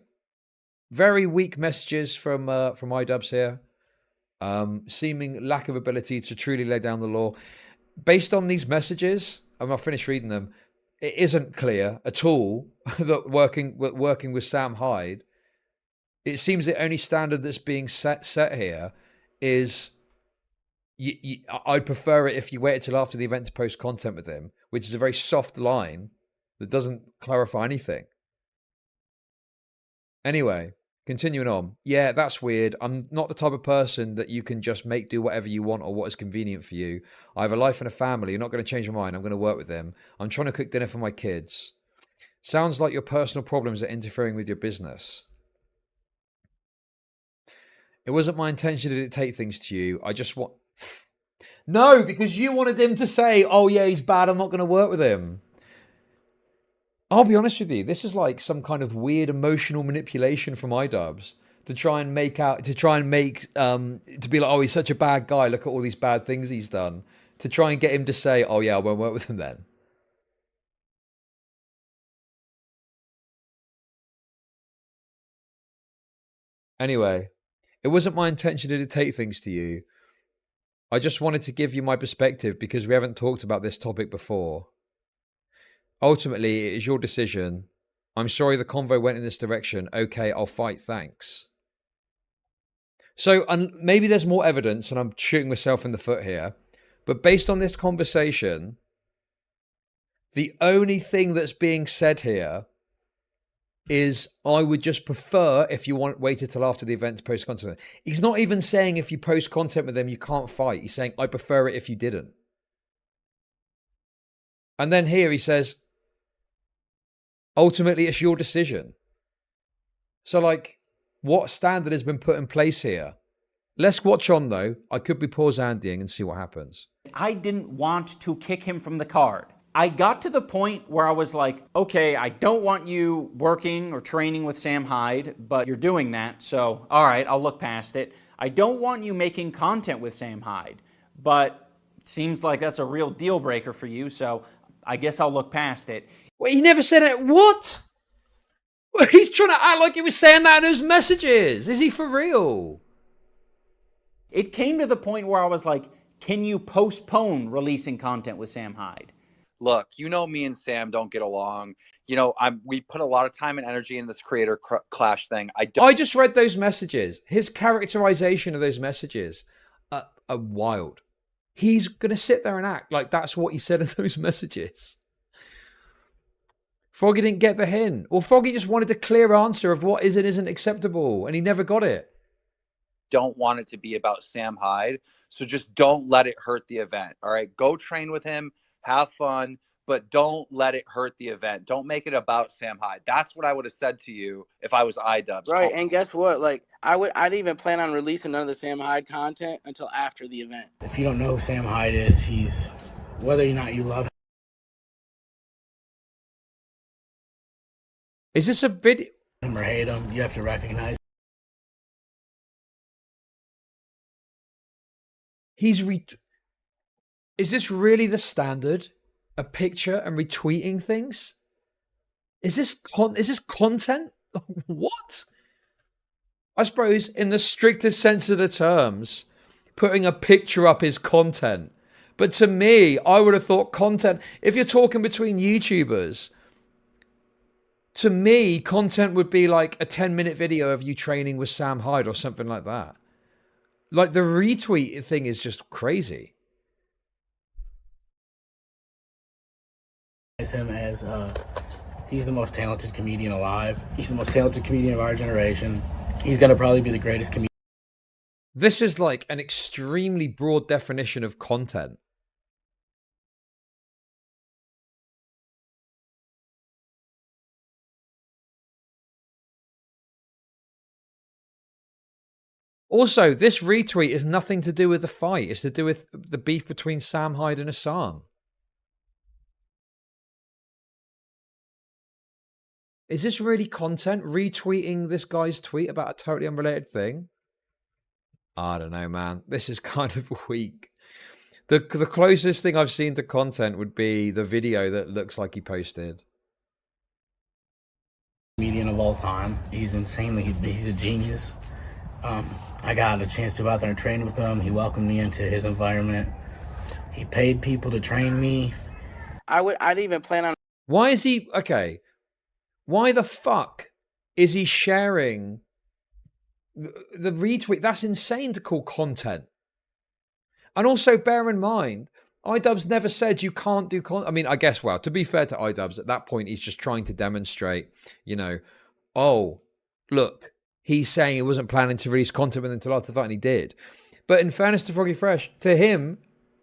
very weak messages from Idubbbz here. Seeming lack of ability to truly lay down the law. Based on these messages, I'll finish reading them, it isn't clear at all that working with Sam Hyde, it seems the only standard that's being set here is I'd prefer it if you waited till after the event to post content with him, which is a very soft line that doesn't clarify anything. Anyway, continuing on. Yeah, that's weird. I'm not the type of person that you can just make do whatever you want or what is convenient for you. I have a life and a family. You're not going to change my mind. I'm going to work with them. I'm trying to cook dinner for my kids. Sounds like your personal problems are interfering with your business. It wasn't my intention to dictate things to you. I just want... No, because you wanted him to say, oh yeah, he's bad, I'm not going to work with him. I'll be honest with you, this is like some kind of weird emotional manipulation from Idubbbz to try and make, to be like, oh, he's such a bad guy, look at all these bad things he's done. To try and get him to say, oh yeah, I won't work with him then. Anyway, it wasn't my intention to dictate things to you. I just wanted to give you my perspective because we haven't talked about this topic before. Ultimately, it is your decision. I'm sorry the convo went in this direction. Okay, I'll fight, thanks. So, and maybe there's more evidence, and I'm shooting myself in the foot here, but based on this conversation, the only thing that's being said here is I would just prefer if you waited till after the event to post content. He's not even saying if you post content with them, you can't fight. He's saying, I prefer it if you didn't. And then here he says, ultimately, it's your decision. So, like, what standard has been put in place here? Let's watch on, though. I could be pause Andying and see what happens. I didn't want to kick him from the card. I got to the point where I was like, okay, I don't want you working or training with Sam Hyde, but you're doing that, so all right, I'll look past it. I don't want you making content with Sam Hyde, but it seems like that's a real deal breaker for you, so I guess I'll look past it. Wait, he never said it. What? He's trying to act like he was saying that in those messages. Is he for real? It came to the point where I was like, can you postpone releasing content with Sam Hyde? Look, you know me and Sam don't get along. You know, we put a lot of time and energy in this creator clash thing. I just read those messages. His characterization of those messages are wild. He's going to sit there and act like that's what he said in those messages. Froggy didn't get the hint. Or Froggy just wanted a clear answer of what is and isn't acceptable, and he never got it. Don't want it to be about Sam Hyde, so just don't let it hurt the event, all right? Go train with him, have fun, but don't let it hurt the event. Don't make it about Sam Hyde. That's what I would have said to you if I was Idubbbz. Right, and guess what? Like, I didn't even plan on releasing none of the Sam Hyde content until after the event. If you don't know who Sam Hyde is, he's, whether or not you love Is this a video? him or hate him, you have to recognize. Is this really the standard? A picture and retweeting things? Is this content? What? I suppose in the strictest sense of the terms, putting a picture up is content. But to me, I would have thought content, if you're talking between YouTubers, to me, content would be like a 10-minute video of you training with Sam Hyde or something like that. Like the retweet thing is just crazy. Him as he's the most talented comedian alive. He's the most talented comedian of our generation. He's gonna probably be the greatest comedian. This is like an extremely broad definition of content. Also, this retweet is nothing to do with the fight. It's to do with the beef between Sam Hyde and Anisa. Is this really content? Retweeting this guy's tweet about a totally unrelated thing? I don't know, man. This is kind of weak. The closest thing I've seen to content would be the video that looks like he posted. Comedian of all time. He's he's a genius. I got a chance to go out there and train with him. He welcomed me into his environment. He paid people to train me. I'd even plan on. Why is he okay? Why the fuck is he sharing the retweet? That's insane to call content. And also bear in mind, Idubbbz never said you can't do content. I mean, I guess, well, to be fair to Idubbbz, at that point, he's just trying to demonstrate, you know, oh, look, he's saying he wasn't planning to release content until after the fight, and he did. But in fairness to Froggy Fresh, to him,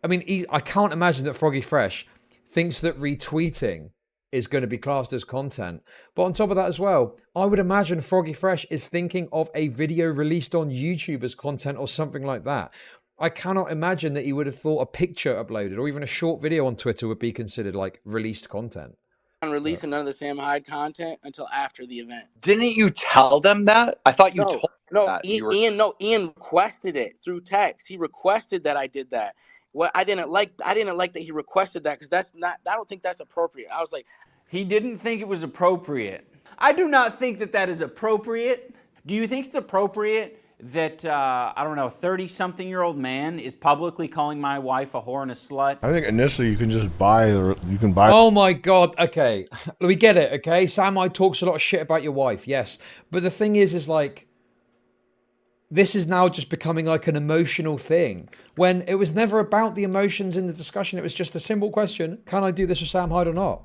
I mean, I can't imagine that Froggy Fresh thinks that retweeting is going to be classed as content. But on top of that as well, I would imagine Froggy Fresh is thinking of a video released on YouTube as content or something like that. I cannot imagine that he would have thought a picture uploaded or even a short video on Twitter would be considered like released content. On releasing none of the Sam Hyde content until after the event. Didn't you tell them that? I thought you told them that. Ian requested it through text. He requested that I did that. What I didn't like that he requested that, because I don't think that's appropriate. I was like, He didn't think it was appropriate. I do not think that that is appropriate. Do you think it's appropriate that, I don't know, 30-something-year-old man is publicly calling my wife a whore and a slut? I think initially you can just buy. Oh my god! Okay, we get it. Okay, Sam Hyde talks a lot of shit about your wife. Yes, but the thing is like, this is now just becoming like an emotional thing when it was never about the emotions in the discussion. It was just a simple question: can I do this with Sam Hyde or not?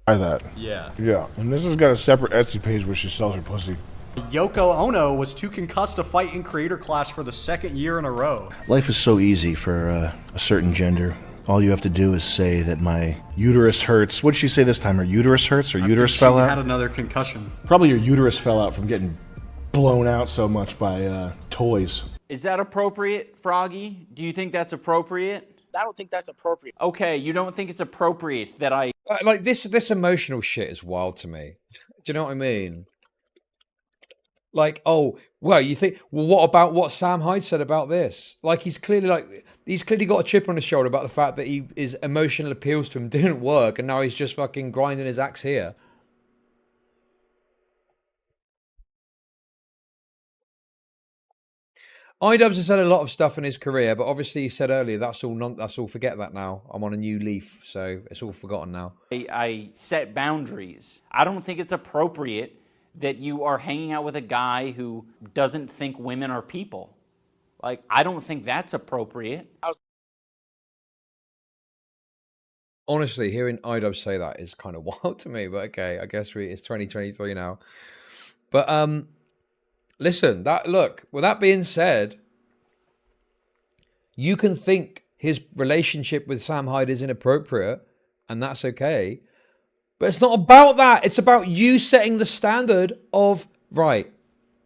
Buy that. Yeah. Yeah, and this has got a separate Etsy page where she sells her pussy. Yoko Ono was too concussed to fight in Creator Clash for the second year in a row. Life is so easy for a certain gender. All you have to do is say that my uterus hurts. What'd she say this time? Her uterus hurts? Or uterus fell out? She had another concussion. Probably your uterus fell out from getting blown out so much by toys. Is that appropriate, Froggy? Do you think that's appropriate? I don't think that's appropriate. Okay, you don't think it's appropriate that I... Like this emotional shit is wild to me. Do you know what I mean? Like, oh, well, you think, well, what about what Sam Hyde said about this? Like, he's clearly got a chip on his shoulder about the fact that his emotional appeals to him didn't work, and now he's just fucking grinding his axe here. Idubbbz has said a lot of stuff in his career, but obviously he said earlier, that's all, forget that now. I'm on a new leaf, so it's all forgotten now. I set boundaries. I don't think it's appropriate that you are hanging out with a guy who doesn't think women are people. Like, I don't think that's appropriate. Honestly, hearing Idubbbz say that is kind of wild to me, but okay, I guess it's 2023 now. But listen, with that being said, you can think his relationship with Sam Hyde is inappropriate, and that's okay. But it's not about that. It's about you setting the standard of, right,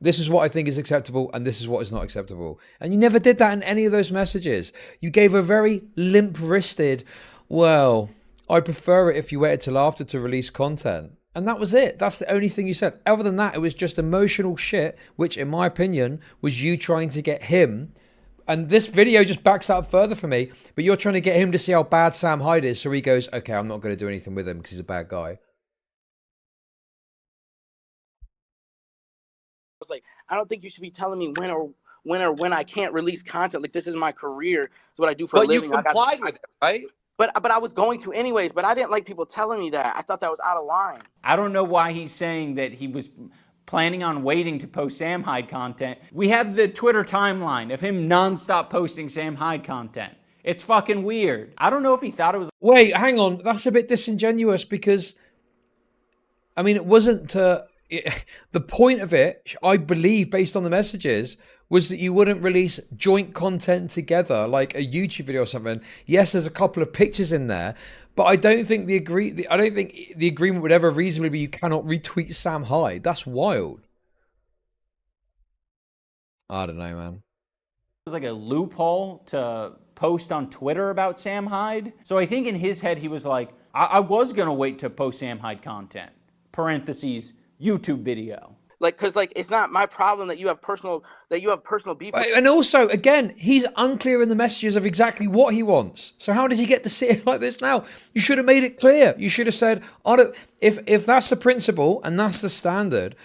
this is what I think is acceptable and this is what is not acceptable. And you never did that in any of those messages. You gave a very limp-wristed, well, I prefer it if you waited till after to release content. And that was it. That's the only thing you said. Other than that, it was just emotional shit, which in my opinion was you trying to get him. And this video just backs that up further for me. But you're trying to get him to see how bad Sam Hyde is. So he goes, okay, I'm not going to do anything with him because he's a bad guy. was like, I don't think you should be telling me when I can't release content. Like, this is my career. It's what I do for a living. But you complied with it, right? But I was going to anyways, but I didn't like people telling me that. I thought that was out of line. I don't know why he's saying that he was planning on waiting to post Sam Hyde content. We have the Twitter timeline of him nonstop posting Sam Hyde content. It's fucking weird. I don't know if he thought it was... Wait, hang on. That's a bit disingenuous because, I mean, it wasn't the point of it, I believe, based on the messages, was that you wouldn't release joint content together, like a YouTube video or something. Yes, there's a couple of pictures in there, but I don't think the agreement would ever reasonably be you cannot retweet Sam Hyde. That's wild. I don't know, man. It was like a loophole to post on Twitter about Sam Hyde. So I think in his head he was like, I was gonna wait to post Sam Hyde content. Parentheses, YouTube video. Like, cause like it's not my problem that you have personal beef. And also, again, he's unclear in the messages of exactly what he wants. So how does he get to see it like this now? You should have made it clear. You should have said, if that's the principle and that's the standard,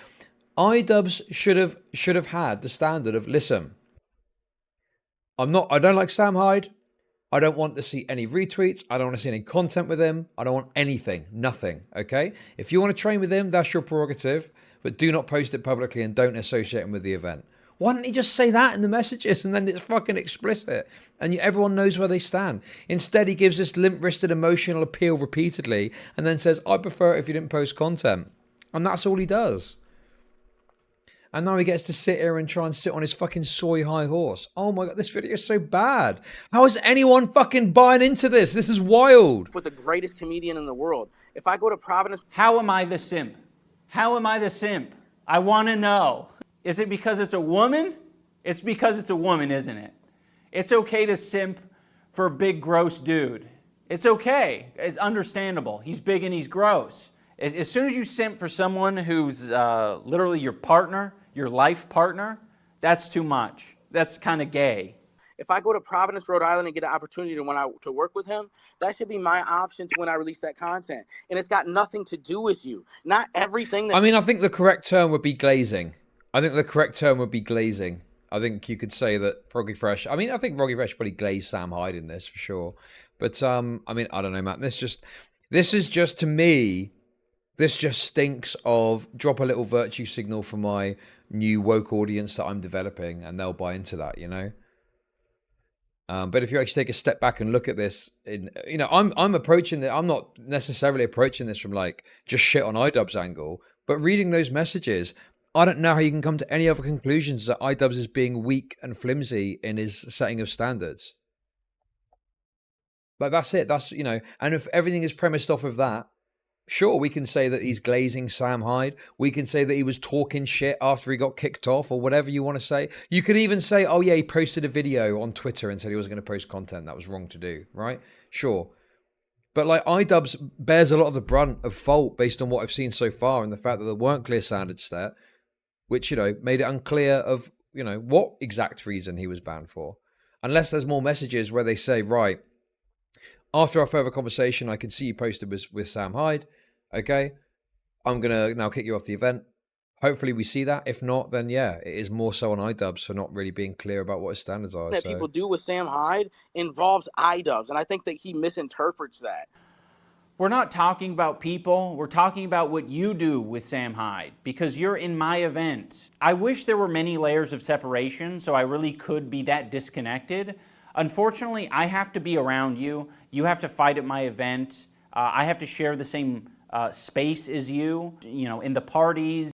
Idubbbz should have had the standard of, listen, I don't like Sam Hyde. I don't want to see any retweets. I don't want to see any content with him. I don't want anything, nothing, okay? If you want to train with him, that's your prerogative, but do not post it publicly and don't associate him with the event. Why don't he just say that in the messages and then it's fucking explicit and everyone knows where they stand? Instead, he gives this limp-wristed emotional appeal repeatedly and then says, I prefer it if you didn't post content. And that's all he does. And now he gets to sit here and try and sit on his fucking soy high horse. Oh my God, this video is so bad. How is anyone fucking buying into this? This is wild. With the greatest comedian in the world. If I go to Providence... How am I the simp? How am I the simp? I want to know. Is it because it's a woman? It's because it's a woman, isn't it? It's okay to simp for a big, gross dude. It's okay. It's understandable. He's big and he's gross. As soon as you simp for someone who's literally your partner, your life partner, that's too much. That's kind of gay. If I go to Providence, Rhode Island and get an opportunity to work with him, that should be my option to when I release that content. And it's got nothing to do with you. Not everything that... I mean, I think the correct term would be glazing. I think I think you could say that Froggy Fresh... I mean, I think Froggy Fresh probably glazed Sam Hyde in this for sure. But, I mean, I don't know, Matt. This is just, to me, this just stinks of drop a little virtue signal for my new woke audience that I'm developing, and they'll buy into that, you know? But if you actually take a step back and look at this, I'm approaching it. I'm not necessarily approaching this from like just shit on Idubbbz angle, but reading those messages, I don't know how you can come to any other conclusions that Idubbbz is being weak and flimsy in his setting of standards. Like that's it. That's, and if everything is premised off of that, sure, we can say that he's glazing Sam Hyde. We can say that he was talking shit after he got kicked off or whatever you want to say. You could even say, oh yeah, he posted a video on Twitter and said he wasn't going to post content. That was wrong to do, right? Sure. But like Idubbbz bears a lot of the brunt of fault based on what I've seen so far and the fact that there weren't clear standards set, which, made it unclear of, what exact reason he was banned for. Unless there's more messages where they say, right, after our further conversation, I can see you posted with Sam Hyde. Okay, I'm going to now kick you off the event. Hopefully we see that. If not, then yeah, it is more so on Idubbbz for not really being clear about what his standards are. That people do with Sam Hyde involves Idubbbz, and I think that he misinterprets that. We're not talking about people. We're talking about what you do with Sam Hyde, because you're in my event. I wish there were many layers of separation so I really could be that disconnected. Unfortunately, I have to be around you. You have to fight at my event. I have to share the same space as you, in the parties.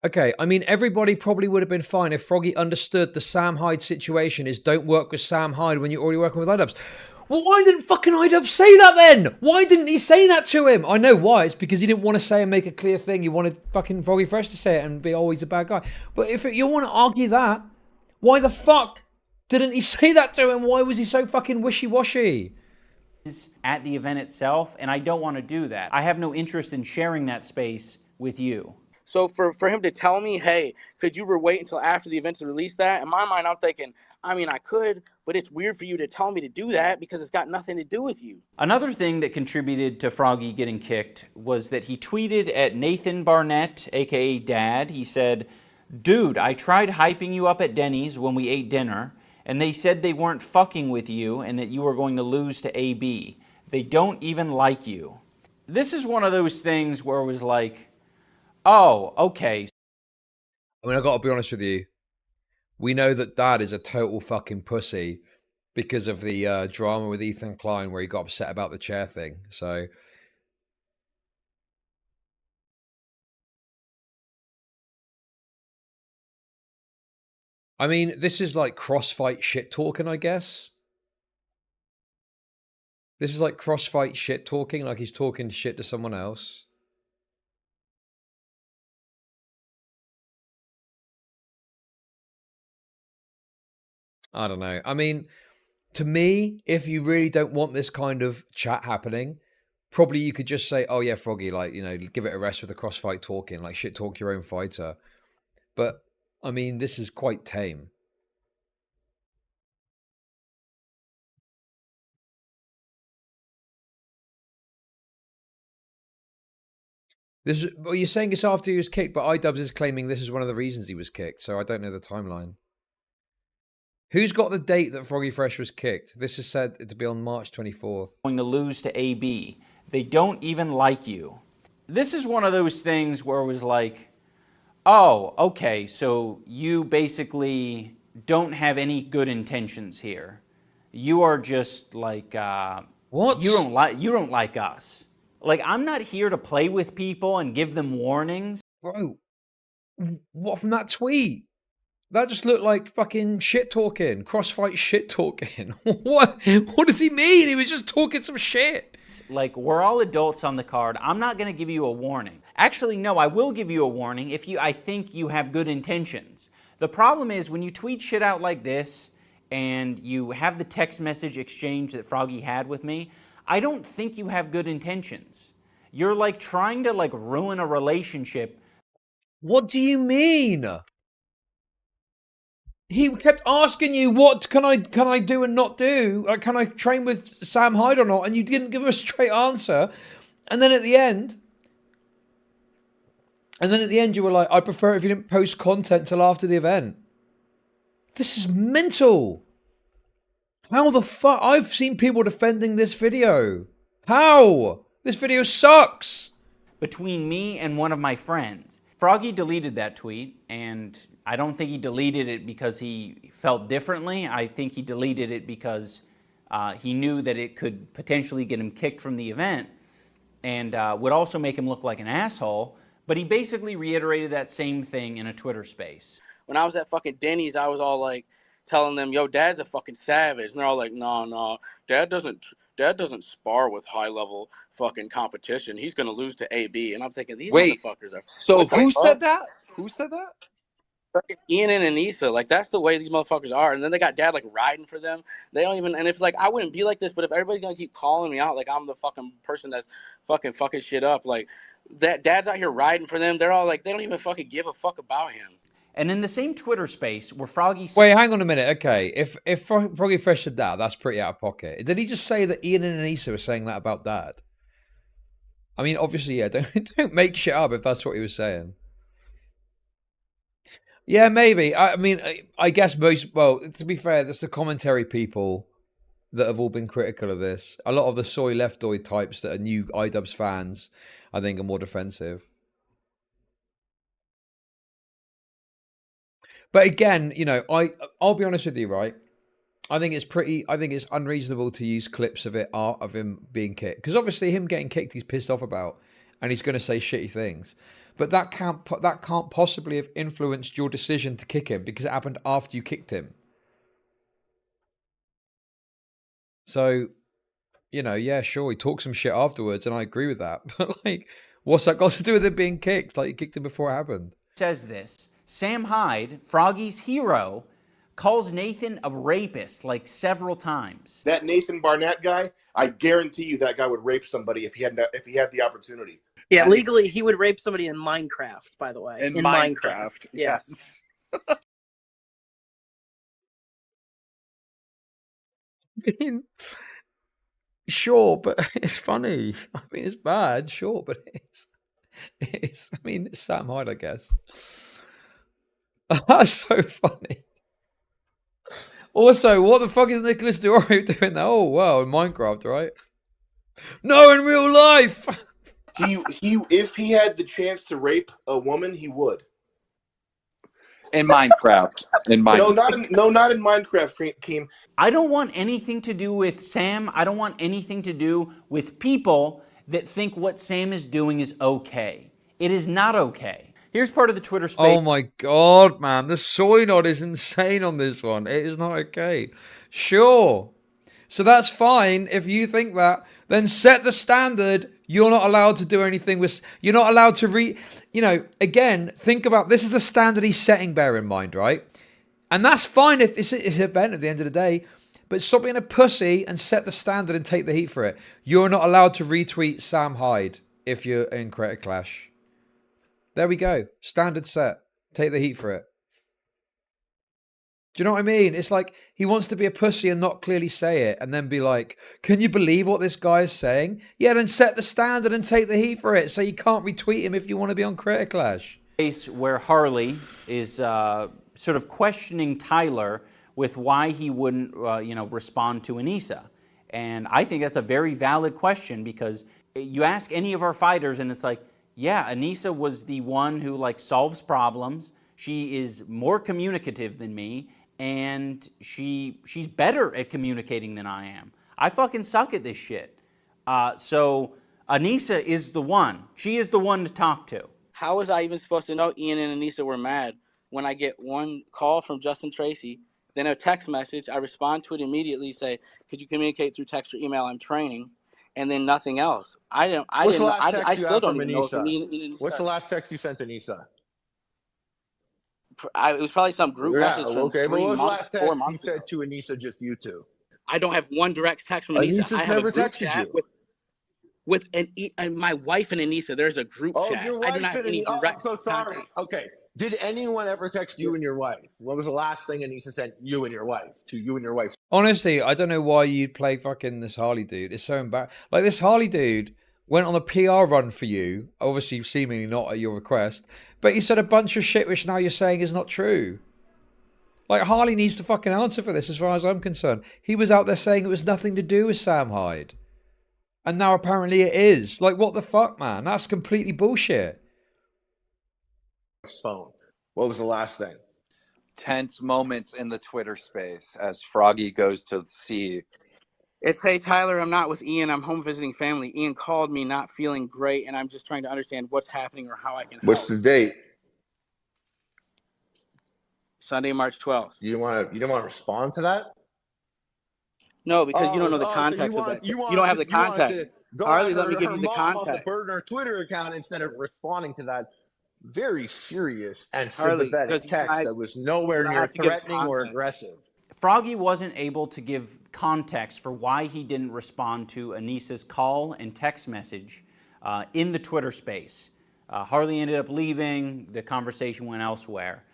Okay, I mean, everybody probably would have been fine if Froggy understood the Sam Hyde situation is don't work with Sam Hyde when you're already working with Idubbbz. Well, why didn't fucking Idubbbz say that then? Why didn't he say that to him? I know why. It's because he didn't want to say and make a clear thing. He wanted fucking Froggy Fresh to say it and be, oh, he's a bad guy. But if you want to argue that, why the fuck didn't he say that to him? Why was he so fucking wishy-washy? At the event itself, and I don't want to do that. I have no interest in sharing that space with you. So for him to tell me, hey, could you wait until after the event to release that? In my mind, I'm thinking, I mean, I could, but it's weird for you to tell me to do that because it's got nothing to do with you. Another thing that contributed to Froggy getting kicked was that he tweeted at Nathan Barnett, aka Dad. He said, Dude, I tried hyping you up at Denny's when we ate dinner, and they said they weren't fucking with you and that you were going to lose to AB. They don't even like you. This is one of those things where it was like, oh, okay. I mean, I got to be honest with you. We know that Dad is a total fucking pussy because of the drama with Ethan Klein where he got upset about the chair thing. So... I mean, this is like crossfight shit talking, I guess. This is like crossfight shit talking, like he's talking shit to someone else. I don't know. I mean, to me, if you really don't want this kind of chat happening, probably you could just say, oh yeah, Froggy, like, you know, give it a rest with the crossfight talking, like shit talk your own fighter. But, I mean, this is quite tame. This, well, you're saying it's after he was kicked, but Idubbbz is claiming this is one of the reasons he was kicked, so I don't know the timeline. Who's got the date that Froggy Fresh was kicked? This is said to be on March 24th. Going to lose to AB. They don't even like you. This is one of those things where it was like, oh, okay, so you basically don't have any good intentions here. You are just like, what? You don't like us. Like, I'm not here to play with people and give them warnings. Bro, what from that tweet? That just looked like fucking shit talking, crossfight shit talking. What does he mean? He was just talking some shit. Like, we're all adults on the card. I'm not going to give you a warning. Actually, no, I will give you a warning if I think you have good intentions. The problem is when you tweet shit out like this and you have the text message exchange that Froggy had with me, I don't think you have good intentions. You're like trying to like ruin a relationship. What do you mean? He kept asking you, what can I do and not do? Like, can I train with Sam Hyde or not? And you didn't give him a straight answer. And then at the end, you were like, I prefer if you didn't post content till after the event. This is mental. How the fuck? I've seen people defending this video. How? This video sucks. Between me and one of my friends. Froggy deleted that tweet, and I don't think he deleted it because he felt differently. I think he deleted it because he knew that it could potentially get him kicked from the event and would also make him look like an asshole. But he basically reiterated that same thing in a Twitter space. When I was at fucking Denny's, I was all like telling them, yo, Dad's a fucking savage. And they're all like, no, Dad doesn't spar with high-level fucking competition. He's going to lose to AB. And I'm thinking, these motherfuckers are... So who said that? Who said that? Fucking Ian and Anisa. Like, that's the way these motherfuckers are. And then they got Dad, like, riding for them. They don't even... And if, like, I wouldn't be like this, but if everybody's going to keep calling me out, like, I'm the fucking person that's fucking shit up, like, that Dad's out here riding for them. They're all like, they don't even fucking give a fuck about him. And in the same Twitter space where Froggy... Wait, hang on a minute. Okay, if Froggy Fresh said that, that's pretty out of pocket. Did he just say that Ian and Anisa were saying that about Dad? I mean, obviously, yeah, don't make shit up if that's what he was saying. Yeah, maybe. I mean, I guess well, to be fair, that's the commentary people that have all been critical of this. A lot of the soy leftoid types that are new Idubbbz fans, I think, are more defensive. But again, you know, I'll be honest with you, right? I think it's unreasonable to use clips of him being kicked. Because obviously him getting kicked he's pissed off about and he's going to say shitty things. But that can't possibly have influenced your decision to kick him because it happened after you kicked him. So, you know, yeah, sure, he talked some shit afterwards and I agree with that. But like, what's that got to do with him being kicked? Like, you kicked him before it happened. Says this. Sam Hyde, Froggy's hero, calls Nathan a rapist like several times. That Nathan Barnett guy, I guarantee you that guy would rape somebody if he had the opportunity. Yeah, legally he would rape somebody in Minecraft, by the way. In Minecraft. Yes. I mean, sure, but it's funny. I mean, it's bad, sure, but it's I mean, it's Sam Hyde, I guess. That's so funny. Also, what the fuck is Nicholas Diorio doing there? Oh, wow, in Minecraft, right? No, in real life! If he had the chance to rape a woman, he would. In Minecraft. No, not in Minecraft, Keem. I don't want anything to do with Sam. I don't want anything to do with people that think what Sam is doing is okay. It is not okay. Here's part of the Twitter space. Oh my god, man. The soy nod is insane on this one. It is not okay. Sure. So that's fine if you think that. Then set the standard. You're not allowed to do anything with... You're not allowed to again, think about... This is the standard he's setting, bear in mind, right? And that's fine if it's an event at the end of the day. But stop being a pussy and set the standard and take the heat for it. You're not allowed to retweet Sam Hyde if you're in Creator Clash. There we go. Standard set. Take the heat for it. Do you know what I mean? It's like he wants to be a pussy and not clearly say it and then be like, can you believe what this guy is saying? Yeah, then set the standard and take the heat for it so you can't retweet him if you want to be on Creator Clash. Where Harley is sort of questioning Tyler with why he wouldn't respond to Anisa. And I think that's a very valid question because you ask any of our fighters and it's like, yeah, Anisa was the one who solves problems. She is more communicative than me, and she's better at communicating than I am. I fucking suck at this shit. So Anisa is the one. She is the one to talk to. How was I even supposed to know Ian and Anisa were mad when I get one call from Justin Tracy, then a text message, I respond to it immediately, say, could you communicate through text or email? I'm training. And then nothing else. I still don't even know if Anisa. What's the last text you sent to Anisa? It was probably some group message from okay, but what was the last text 4 you months sent ago. to Anisa, just you two? I don't have one direct text from Anisa. Anisa's I have never a group texted chat you. with my wife and Anisa. There's a group chat. Your I wife do not have any I'm direct so sorry. contact. Okay. Did anyone ever text you and your wife? What was the last thing Anisa sent you and your wife? To you and your wife? Honestly, I don't know why you'd play fucking this Harley dude. It's so embarrassing. Like, this Harley dude went on a PR run for you, obviously seemingly not at your request, but he said a bunch of shit which now you're saying is not true. Like, Harley needs to fucking answer for this as far as I'm concerned. He was out there saying it was nothing to do with Sam Hyde. And now apparently it is. Like, what the fuck, man? That's completely bullshit. Phone. What was the last thing? Tense moments in the Twitter space as Froggy goes to see. It's, hey, Tyler, I'm not with Ian. I'm home visiting family. Ian called me not feeling great, and I'm just trying to understand what's happening or how I can help. What's the date? Sunday, March 12th. You didn't want to respond to that? No, because you don't know the context of that. You don't have the context. Harley, let me give you the context. Burn her Twitter account instead of responding to that very serious and Harley, sympathetic text that was nowhere near threatening or aggressive. Froggy wasn't able to give context for why he didn't respond to Anisa's call and text message in the Twitter space. Harley ended up leaving. The conversation went elsewhere.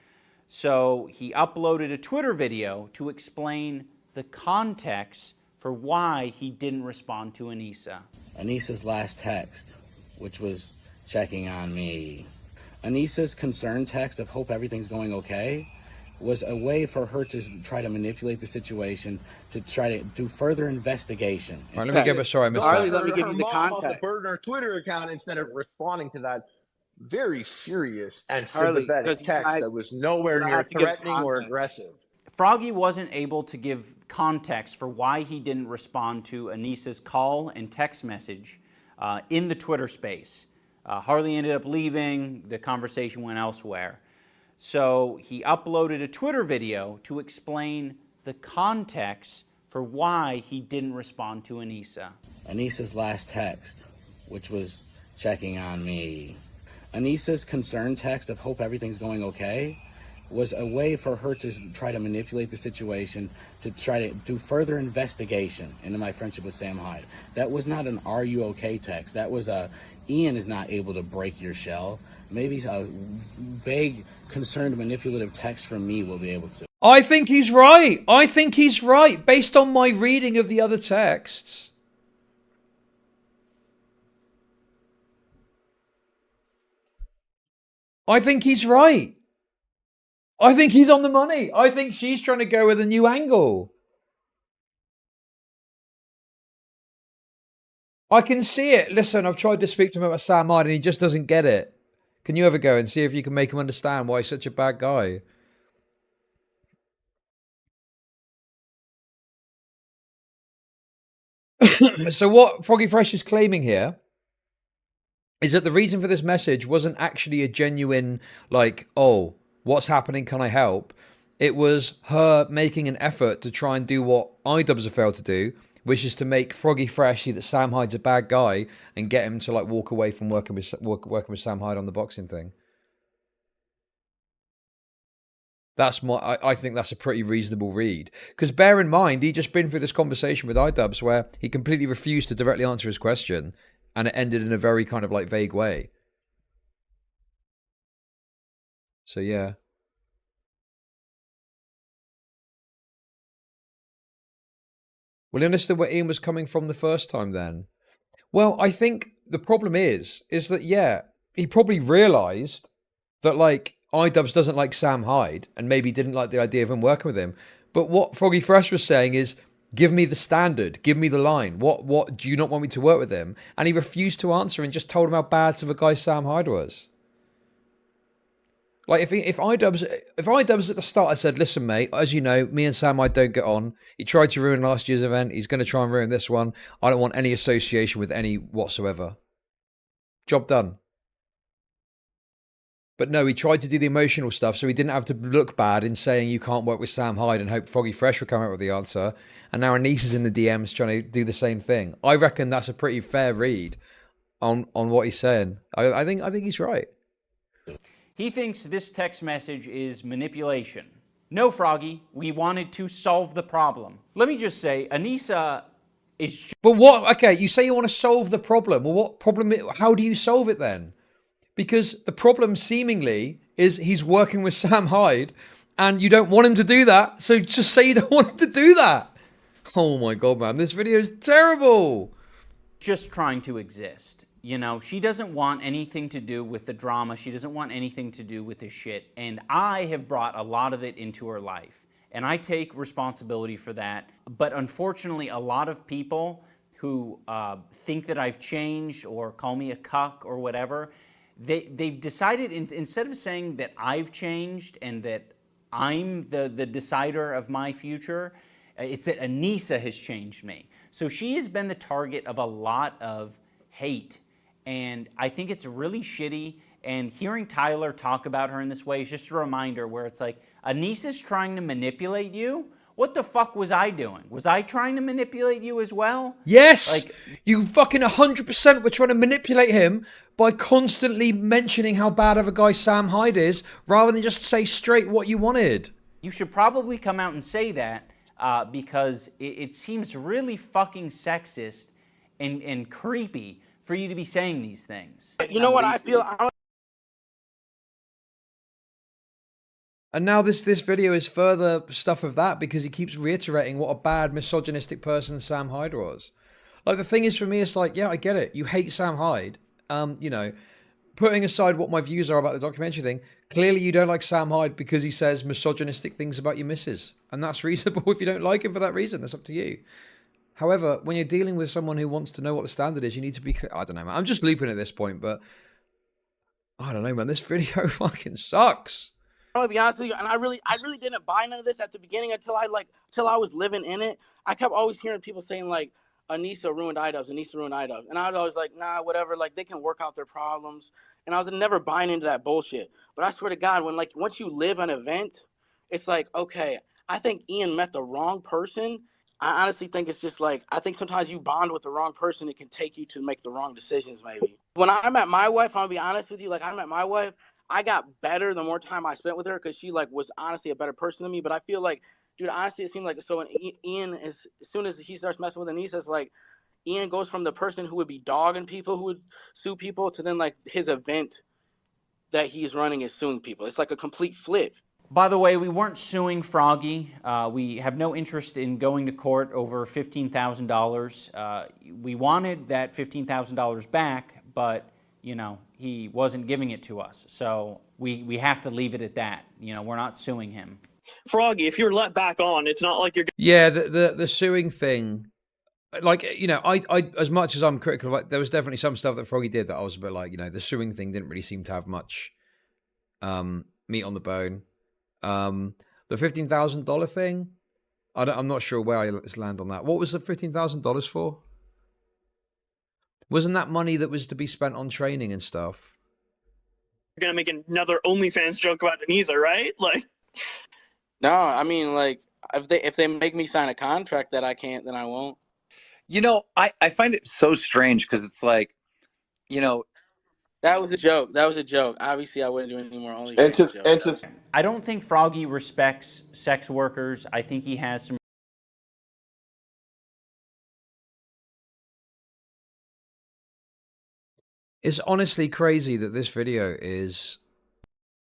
So he uploaded a Twitter video to explain the context for why he didn't respond to Anisa. Anisa's last text, which was checking on me. Anisa's concern text of hope everything's going okay was a way for her to try to manipulate the situation, to try to do further investigation. All right, let me give it. Sorry, I missed Harley, that. let me give you the context. Burn her Twitter account instead of responding to that very serious and Harley, sympathetic text that was nowhere near threatening or aggressive. Froggy wasn't able to give context for why he didn't respond to Anisa's call and text message in the Twitter space. Harley ended up leaving. The conversation went elsewhere. So he uploaded a Twitter video to explain the context for why he didn't respond to Anisa. Anisa's last text, which was checking on me. Anisa's concern text of hope everything's going okay was a way for her to try to manipulate the situation, to try to do further investigation into my friendship with Sam Hyde. That was not an "Are you okay?" text. That was a Ian is not able to break your shell. Maybe a vague, concerned, manipulative text from me will be able to. I think he's right. I think he's right based on my reading of the other texts. I think he's right. I think he's on the money. I think she's trying to go with a new angle. I can see it. Listen, I've tried to speak to him about Sam Hyde and he just doesn't get it. Can you ever go and see if you can make him understand why he's such a bad guy? So what Froggy Fresh is claiming here is that the reason for this message wasn't actually a genuine, like, oh, what's happening? Can I help? It was her making an effort to try and do what Idubbbz have failed to do, which is to make Froggy Fresh see that Sam Hyde's a bad guy and get him to like walk away from working with Sam Hyde on the boxing thing. That's I think that's a pretty reasonable read. Because bear in mind, he just been through this conversation with Idubbbz where he completely refused to directly answer his question, and it ended in a very kind of like vague way. So yeah. Well, you understood where Ian was coming from the first time then? Well, I think the problem is that, yeah, he probably realised that, like, Idubbbz doesn't like Sam Hyde and maybe didn't like the idea of him working with him. But what Froggy Fresh was saying is, give me the standard, give me the line. What do you not want me to work with him? And he refused to answer and just told him how bad of a guy Sam Hyde was. Like, if Idubbbz at the start had said, listen, mate, as you know, me and Sam Hyde don't get on. He tried to ruin last year's event. He's going to try and ruin this one. I don't want any association with any whatsoever. Job done. But no, he tried to do the emotional stuff, so he didn't have to look bad in saying you can't work with Sam Hyde and hope Froggy Fresh would come out with the answer. And now Anisa's in the DMs trying to do the same thing. I reckon that's a pretty fair read on what he's saying. I think he's right. He thinks this text message is manipulation. No, Froggy, we wanted to solve the problem. Let me just say, Anisa is... But what... Okay, you say you want to solve the problem. Well, what problem... How do you solve it then? Because the problem seemingly is he's working with Sam Hyde and you don't want him to do that. So just say you don't want him to do that. Oh my God, man. This video is terrible. Just trying to exist. You know, she doesn't want anything to do with the drama. She doesn't want anything to do with this shit. And I have brought a lot of it into her life. And I take responsibility for that. But unfortunately, a lot of people who think that I've changed or call me a cuck or whatever, they've decided, instead of saying that I've changed and that I'm the decider of my future, it's that Anisa has changed me. So she has been the target of a lot of hate. And I think it's really shitty. And hearing Tyler talk about her in this way is just a reminder where it's like, Anisa's trying to manipulate you? What the fuck was I doing? Was I trying to manipulate you as well? Yes! Like, you fucking 100% were trying to manipulate him by constantly mentioning how bad of a guy Sam Hyde is, rather than just say straight what you wanted. You should probably come out and say that because it seems really fucking sexist and creepy for you to be saying these things. You know what I feel? And now this video is further stuff of that because he keeps reiterating what a bad misogynistic person Sam Hyde was. Like, the thing is, for me, it's like, yeah, I get it. You hate Sam Hyde. You know, putting aside what my views are about the documentary thing, clearly you don't like Sam Hyde because he says misogynistic things about your missus. And that's reasonable if you don't like him for that reason. That's up to you. However, when you're dealing with someone who wants to know what the standard is, you need to be clear. I don't know, man. I'm just looping at this point, but I don't know, man. This video fucking sucks. I'm gonna be honest with you, and I really didn't buy none of this at the beginning until I was living in it. I kept always hearing people saying like, Anisa ruined Idubbbz, Anisa ruined Idubbbz. And I was always like, nah, whatever, like they can work out their problems. And I was never buying into that bullshit. But I swear to God, when like once you live an event, it's like, okay, I think Ian met the wrong person. I honestly think it's just like, I think sometimes you bond with the wrong person, it can take you to make the wrong decisions maybe. When I met my wife, I'm gonna be honest with you, like I met my wife, I got better the more time I spent with her because she like was honestly a better person than me. But I feel like, dude, honestly, it seemed like, so when Ian is, as soon as he starts messing with Anisa, it's like Ian goes from the person who would be dogging people, who would sue people, to then like his event that he's running is suing people. It's like a complete flip. By the way, we weren't suing Froggy. We have no interest in going to court over $15,000. We wanted that $15,000 back, but, you know, he wasn't giving it to us. So we have to leave it at that. You know, we're not suing him. Froggy, if you're let back on, it's not like you're. Yeah, the suing thing, like, you know, I as much as I'm critical of it, there was definitely some stuff that Froggy did that I was a bit like, you know, the suing thing didn't really seem to have much meat on the bone. The $15,000 thing, I'm not sure where I land on that. What was the $15,000 for? Wasn't that money that was to be spent on training and stuff? You're gonna make another OnlyFans joke about Anisa, right? Like, no, I mean, like, if they make me sign a contract that I can't, then I won't. You know, I find it so strange because it's like, you know, that was a joke. That was a joke. Obviously, I wouldn't do any more OnlyFans jokes. I don't think Froggy respects sex workers. I think he has some. It's honestly crazy that this video is,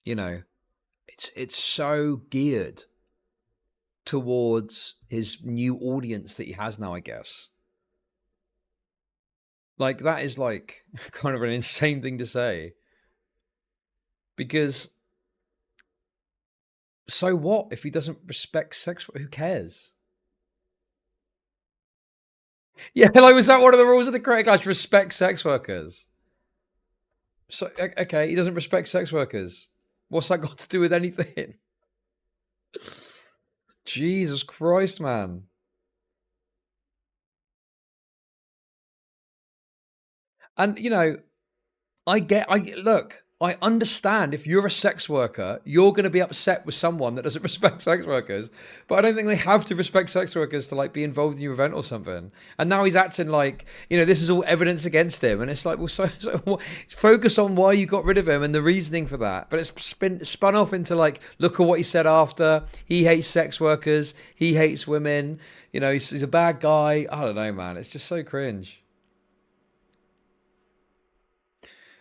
you know, it's so geared towards his new audience that he has now, I guess. Like, that is like kind of an insane thing to say. Because so what if he doesn't respect sex? Who cares? Yeah, like, was that one of the rules of the Creator Clash? Respect sex workers. So, okay, he doesn't respect sex workers. What's that got to do with anything? Jesus Christ, man. And, you know, look, I understand if you're a sex worker, you're going to be upset with someone that doesn't respect sex workers. But I don't think they have to respect sex workers to, like, be involved in your event or something. And now he's acting like, you know, this is all evidence against him. And it's like, well, so focus on why you got rid of him and the reasoning for that. But it's spun off into, like, look at what he said after. He hates sex workers. He hates women. You know, he's a bad guy. I don't know, man. It's just so cringe.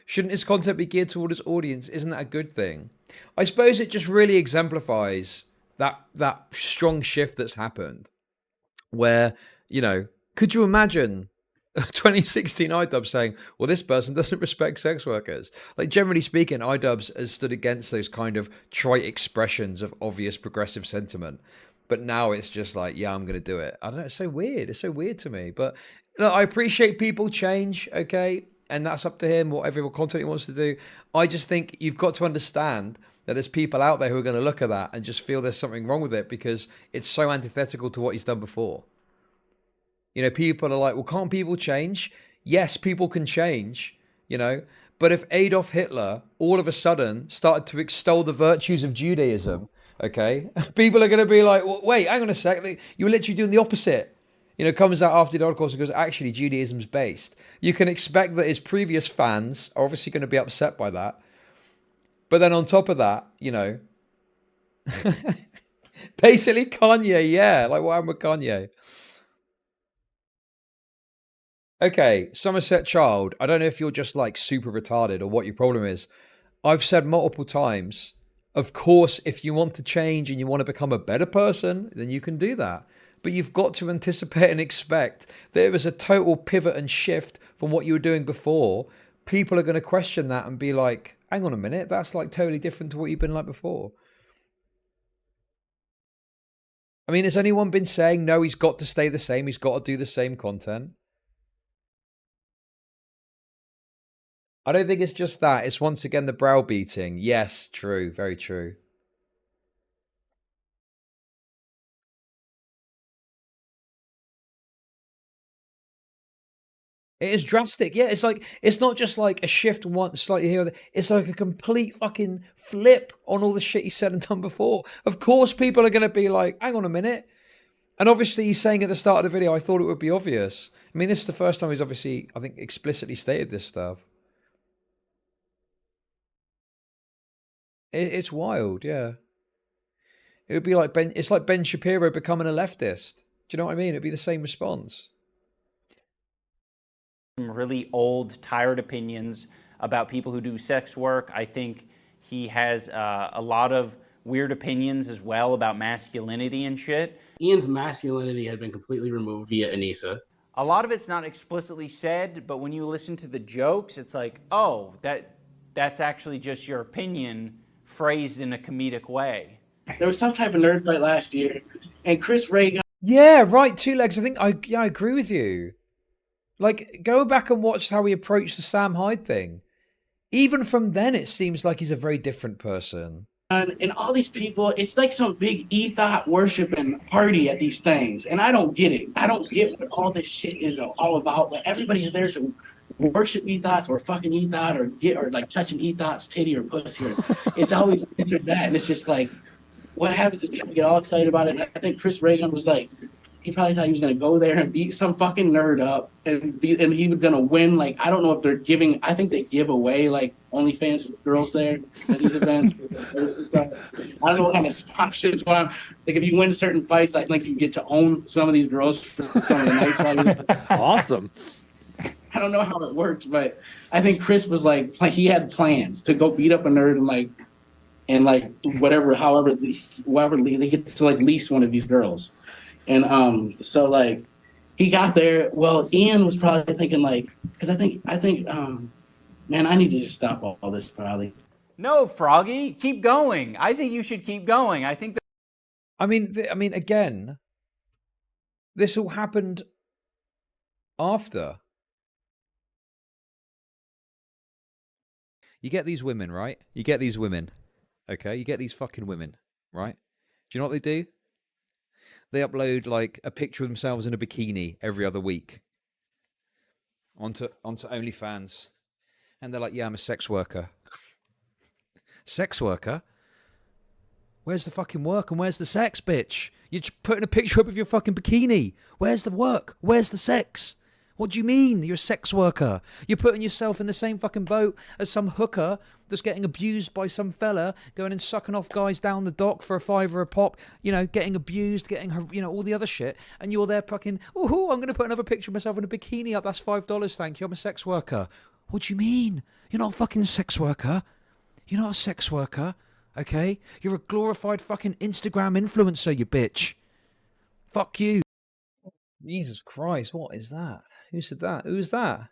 Shouldn't his content be geared toward his audience? Isn't that a good thing? I suppose it just really exemplifies that strong shift that's happened. Where, you know, could you imagine 2016 Idubbbz saying, well, this person doesn't respect sex workers? Like, generally speaking, Idubbbz has stood against those kind of trite expressions of obvious progressive sentiment. But now it's just like, yeah, I'm going to do it. I don't know. It's so weird. It's so weird to me. But look, I appreciate people change, okay? And that's up to him, whatever content he wants to do. I just think you've got to understand that there's people out there who are going to look at that and just feel there's something wrong with it because it's so antithetical to what he's done before. You know, people are like, well, can't people change? Yes, people can change, you know. But if Adolf Hitler all of a sudden started to extol the virtues of Judaism, okay, people are going to be like, well, wait, hang on a sec. You were literally doing the opposite. You know, comes out after the article and goes, actually, Judaism's based. You can expect that his previous fans are obviously going to be upset by that. But then on top of that, you know, basically Kanye, yeah. Like, what happened with Kanye? Okay, Somerset Child, I don't know if you're just, like, super retarded or what your problem is. I've said multiple times, of course, if you want to change and you want to become a better person, then you can do that. But you've got to anticipate and expect that it was a total pivot and shift from what you were doing before. People are going to question that and be like, hang on a minute, that's like totally different to what you've been like before. I mean, has anyone been saying, no, he's got to stay the same, he's got to do the same content? I don't think it's just that. It's once again the browbeating. Yes, true, very true. It is drastic, yeah. It's like, it's not just like a shift one slightly here or there. It's like a complete fucking flip on all the shit he said and done before. Of course, people are going to be like, hang on a minute. And obviously, he's saying at the start of the video, I thought it would be obvious. I mean, this is the first time he's obviously, I think, explicitly stated this stuff. It's wild, yeah. It would be like it's like Ben Shapiro becoming a leftist. Do you know what I mean? It'd be the same response. Some really old, tired opinions about people who do sex work. I think he has a lot of weird opinions as well about masculinity and shit. Ian's masculinity had been completely removed via Anisa. A lot of it's not explicitly said, but when you listen to the jokes, it's like, oh, That's actually just your opinion phrased in a comedic way. There was some type of nerd fight last year, and Chris Ray. Yeah, right. Two legs. I think I agree with you. Like, go back and watch how he approached the Sam Hyde thing. Even from then, it seems like he's a very different person. And all these people, it's like some big ethos worshiping party at these things, and I don't get it. I don't get what all this shit is all about. Like, everybody's there to worship ethos or fucking ethos or like touching ethos titty or pussy. It's always that, and it's just like, what happens is people get all excited about it. And I think Chris Reagan was like, he probably thought he was gonna go there and beat some fucking nerd up and he was gonna win. Like, I don't know if they're giving. I think they give away like OnlyFans girls there at these events. I don't know what kind of sponsorships. Like, if you win certain fights, I think you get to own some of these girls for some of the nights. Awesome. I don't know how it works, but I think Chris was like he had plans to go beat up a nerd and however they get to like lease one of these girls. And so like he got there. Well, Ian was probably thinking like, because I think man, I need to just stop all this probably. No, Froggy, keep going. I think you should keep going. I think that. I mean, again, this all happened after. You get these women, right? You get these women. Okay, you get these fucking women, right? Do you know what they do? They upload like a picture of themselves in a bikini every other week onto OnlyFans, and they're like, "Yeah, I'm a sex worker." Sex worker? Where's the fucking work and where's the sex, bitch? You're just putting a picture up of your fucking bikini. Where's the work? Where's the sex? What do you mean? You're a sex worker. You're putting yourself in the same fucking boat as some hooker that's getting abused by some fella, going and sucking off guys down the dock for $5 a pop, you know, getting abused, getting, you know, all the other shit. And you're there fucking, oh, I'm going to put another picture of myself in a bikini up. That's $5. Thank you. I'm a sex worker. What do you mean? You're not a fucking sex worker. You're not a sex worker. Okay? You're a glorified fucking Instagram influencer, you bitch. Fuck you. Jesus Christ, what is that? Who said that? Who's that?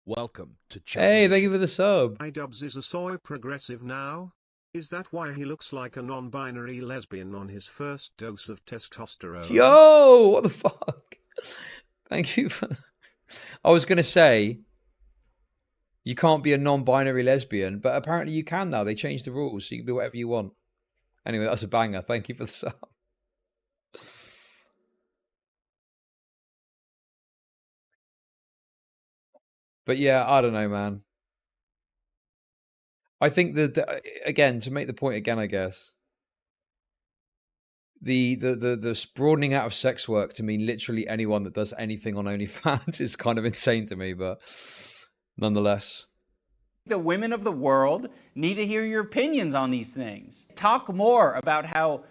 Welcome to Chud. Hey, thank you for the sub. Idubbbz is a soy progressive now? Is that why he looks like a non-binary lesbian on his first dose of testosterone? Yo, what the fuck? Thank you for... I was going to say, you can't be a non-binary lesbian, but apparently you can now. They changed the rules, so you can be whatever you want. Anyway, that's a banger. Thank you for the sub. But yeah, I don't know, man. I think that, again, to make the point again, I guess, the broadening out of sex work to mean literally anyone that does anything on OnlyFans is kind of insane to me, but nonetheless. The women of the world need to hear your opinions on these things. Talk more about how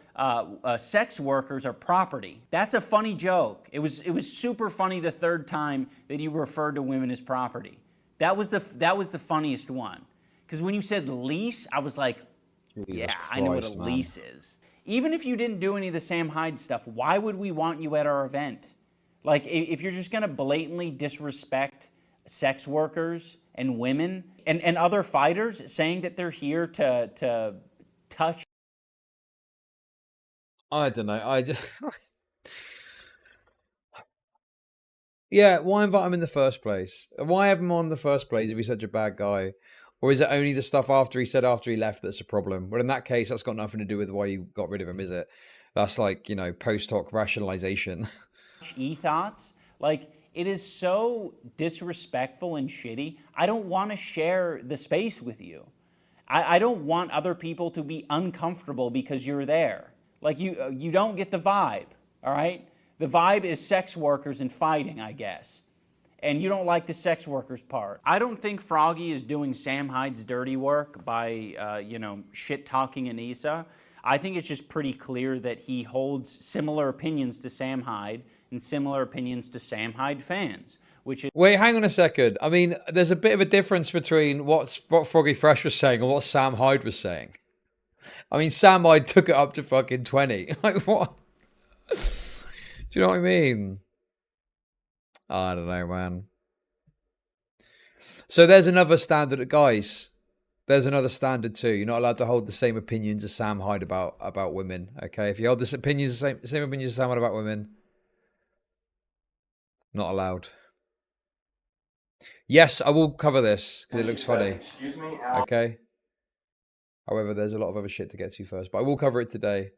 sex workers are property. That's a funny joke. It was super funny the third time that you referred to women as property. That was the funniest one. Because when you said lease, I was like, yeah, I know what a lease is. Even if you didn't do any of the Sam Hyde stuff, why would we want you at our event? Like, if you're just going to blatantly disrespect sex workers and women and other fighters, saying that they're here to touch. I don't know. I just... Yeah, why invite him in the first place? Why have him on in the first place if he's such a bad guy? Or is it only the stuff after he said after he left that's a problem? Well, in that case, that's got nothing to do with why you got rid of him, is it? That's like, you know, post hoc rationalization. Ethos, like, it is so disrespectful and shitty. I don't want to share the space with you. I don't want other people to be uncomfortable because you're there. Like, you don't get the vibe, all right? The vibe is sex workers and fighting, I guess. And you don't like the sex workers part. I don't think Froggy is doing Sam Hyde's dirty work by, you know, shit-talking Anisa. I think it's just pretty clear that he holds similar opinions to Sam Hyde and similar opinions to Sam Hyde fans, which is... Wait, hang on a second. I mean, there's a bit of a difference between what Froggy Fresh was saying and what Sam Hyde was saying. I mean, Sam Hyde took it up to fucking 20. Like, what? Do you know what I mean? I don't know, man. So there's another standard, guys. There's another standard too. You're not allowed to hold the same opinions as Sam Hyde about women. Okay, if you hold the same opinions as Sam Hyde about women, not allowed. Yes, I will cover this because it looks funny. Excuse me. Okay. However, there's a lot of other shit to get to first, but I will cover it today.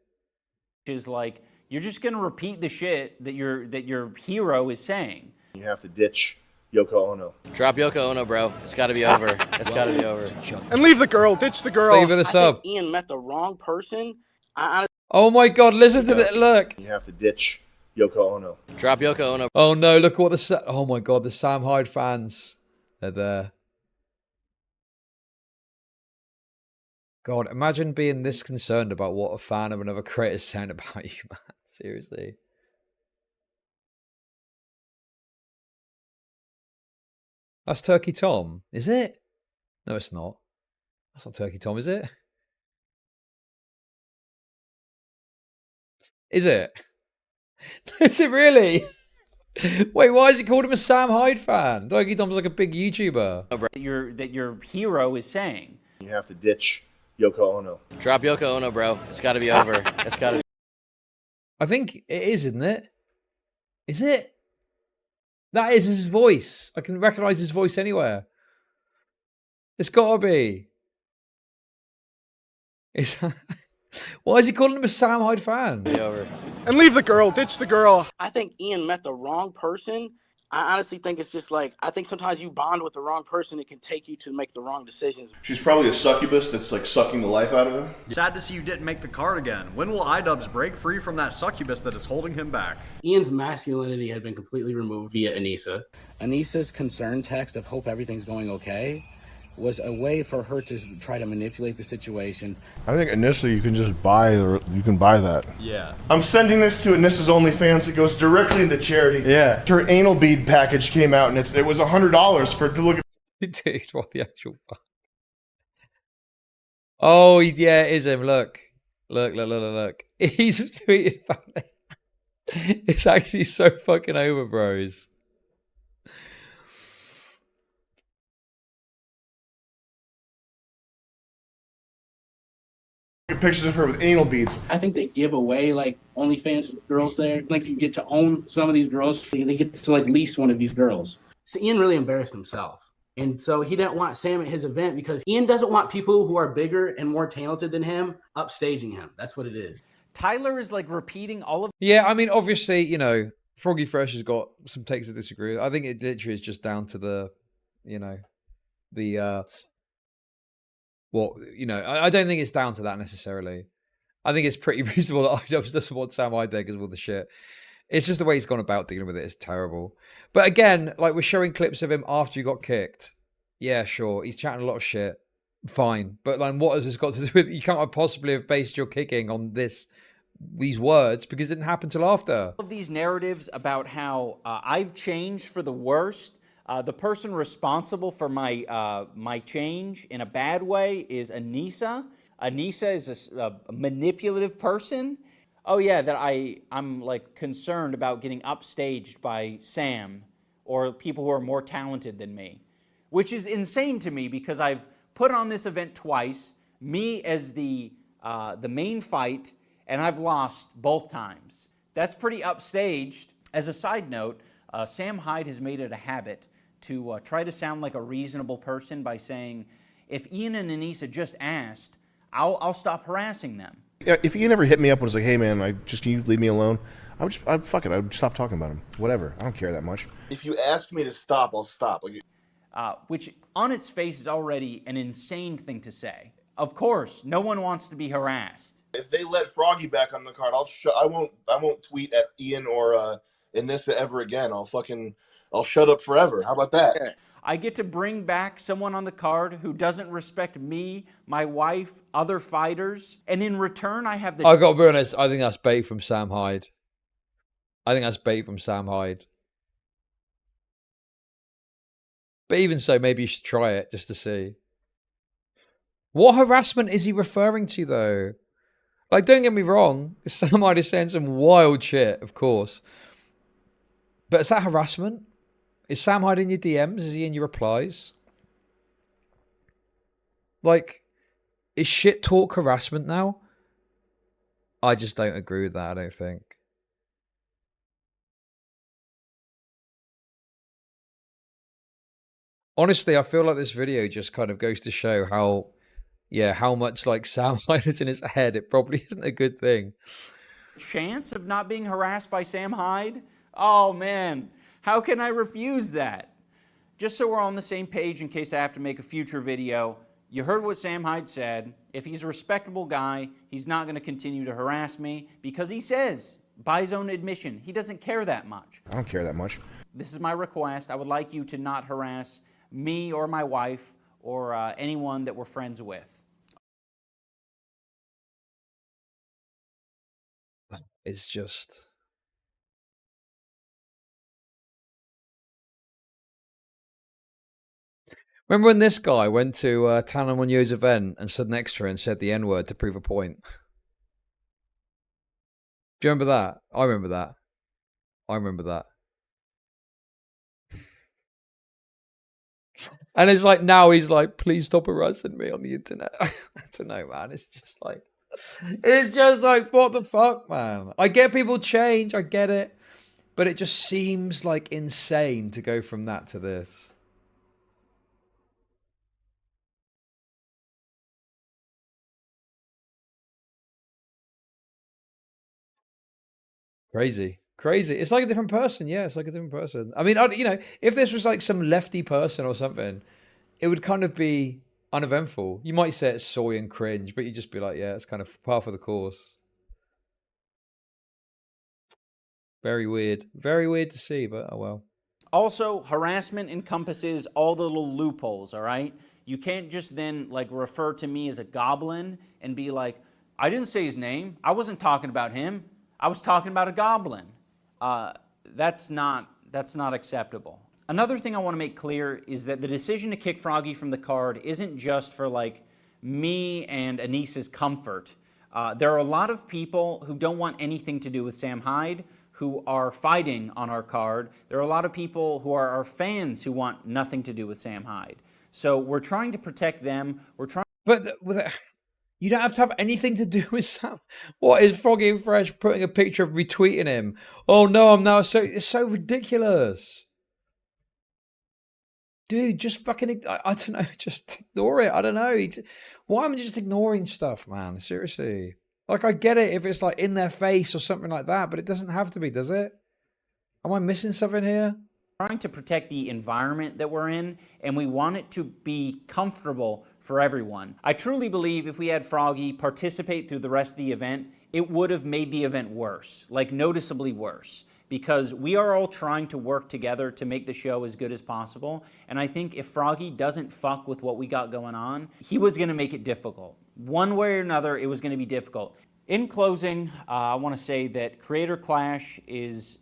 Is like you're just gonna repeat the shit that your hero is saying. You have to ditch Yoko Ono. Drop Yoko Ono, bro. It's got to be over. It's got to be over. And leave the girl. Ditch the girl. Thank you for the I sub. think Ian met the wrong person. Oh my god, listen to that. Look. You have to ditch Yoko Ono. Drop Yoko Ono. Oh no, look what oh my god, the Sam Hyde fans. They're there. God, imagine being this concerned about what a fan of another creator is saying about you, man. Seriously. That's Turkey Tom, is it? No, it's not. That's not Turkey Tom, is it? Is it? Is it really? Wait, why is he called him a Sam Hyde fan? Turkey Tom's like a big YouTuber. That your hero is saying. You have to ditch Yoko Ono. Drop Yoko Ono, bro. It's got to be over. It's got to be. I think it is, isn't it? Is it? That is his voice. I can recognize his voice anywhere. It's gotta be. Why is he calling him a Sam Hyde fan? Over. And leave the girl. Ditch the girl. I think Ian met the wrong person. I honestly think it's just like, I think sometimes you bond with the wrong person. It can take you to make the wrong decisions. She's probably a succubus that's like sucking the life out of him. Sad to see you didn't make the card again. When will Idubbbz break free from that succubus that is holding him back? Ian's masculinity had been completely removed via Anisa. Anissa's concern text of hope everything's going okay was a way for her to try to manipulate the situation. I think initially you can just buy that. Yeah. I'm sending this to Anissa's OnlyFans. It goes directly into charity. Yeah. Her anal bead package came out, and it was $100 to look at. Dude, what the actual fuck? Oh, yeah, it is him. Look. Look. He's tweeted about it. It's actually so fucking over, bros. Pictures of her with anal beads. I think they give away like OnlyFans girls there. Like you get to own some of these girls. They get to like lease one of these girls. So Ian really embarrassed himself. And so he didn't want Sam at his event because Ian doesn't want people who are bigger and more talented than him upstaging him. That's what it is. Tyler is like repeating all of. Yeah, I mean, obviously, you know, Froggy Fresh has got some takes to disagree with. I think it literally is just down to the, you know, the, well, you know, I don't think it's down to that necessarily. I think it's pretty reasonable that Idubbbz doesn't want Sam Hyde there because of all the shit. It's just the way he's gone about dealing with it is terrible. But again, like we're showing clips of him after he got kicked. Yeah, sure. He's chatting a lot of shit. Fine. But like, what has this got to do with, you can't possibly have based your kicking on these words because it didn't happen till after. All of these narratives about how I've changed for the worst. The person responsible for my change in a bad way is Anisa. Anisa is a manipulative person. Oh yeah, that I'm like concerned about getting upstaged by Sam or people who are more talented than me, which is insane to me because I've put on this event twice, me as the main fight, and I've lost both times. That's pretty upstaged. As a side note, Sam Hyde has made it a habit to try to sound like a reasonable person by saying, if Ian and Anisa just asked, I'll stop harassing them. Yeah, if Ian ever hit me up and was like, "Hey man, can you leave me alone?" I'd stop talking about him. Whatever. I don't care that much. If you ask me to stop, I'll stop. Which on its face is already an insane thing to say. Of course, no one wants to be harassed. If they let Froggy back on the card, I won't tweet at Ian or Anissa ever again. I'll shut up forever. How about that? I get to bring back someone on the card who doesn't respect me, my wife, other fighters, and in return I have the... I gotta be honest, I think that's bait from Sam Hyde. But even so, maybe you should try it just to see. What harassment is he referring to, though? Like, don't get me wrong, Sam Hyde is saying some wild shit, of course. But is that harassment? Is Sam Hyde in your DMs? Is he in your replies? Like, is shit talk harassment now? I just don't agree with that, I don't think. Honestly, I feel like this video just kind of goes to show how, yeah, how much like Sam Hyde is in his head. It probably isn't a good thing. Chance of not being harassed by Sam Hyde? Oh man, how can I refuse that? Just so we're on the same page in case I have to make a future video, you heard what Sam Hyde said. If he's a respectable guy, he's not going to continue to harass me because he says, by his own admission, he doesn't care that much. I don't care that much. This is my request. I would like you to not harass me or my wife or anyone that we're friends with. It's just... Remember when this guy went to Tana Monyo's event and stood next to her and said the N-word to prove a point? Do you remember that? I remember that. I remember that. And it's like, now he's like, please stop harassing me on the internet. I don't know, man. It's just like, what the fuck, man? I get people change. I get it. But it just seems like insane to go from that to this. Crazy. Crazy. It's like a different person. Yeah, it's like a different person. I mean, you know, if this was like some lefty person or something, it would kind of be uneventful. You might say it's soy and cringe, but you'd just be like, yeah, it's kind of par for the course. Very weird. Very weird to see, but oh well. Also, harassment encompasses all the little loopholes, all right? You can't just then like refer to me as a goblin and be like, I didn't say his name. I wasn't talking about him. I was talking about a goblin. That's not acceptable. Another thing I want to make clear is that the decision to kick Froggy from the card isn't just for like me and Anisa's comfort. There are a lot of people who don't want anything to do with Sam Hyde who are fighting on our card. There are a lot of people who are our fans who want nothing to do with Sam Hyde. So we're trying to protect them. We're trying. But you don't have to have anything to do with Sam. What is Froggy Fresh putting a picture of retweeting him? Oh no, I'm now so... It's so ridiculous. Dude, just fucking... I don't know, just ignore it. I don't know. Why am I just ignoring stuff, man? Seriously. Like, I get it if it's like in their face or something like that, but it doesn't have to be, does it? Am I missing something here? Trying to protect the environment that we're in, and we want it to be comfortable for everyone. I truly believe if we had Froggy participate through the rest of the event, it would have made the event worse, like noticeably worse, because we are all trying to work together to make the show as good as possible. And I think if Froggy doesn't fuck with what we got going on, he was going to make it difficult. One way or another, it was going to be difficult. In closing, I want to say that Creator Clash is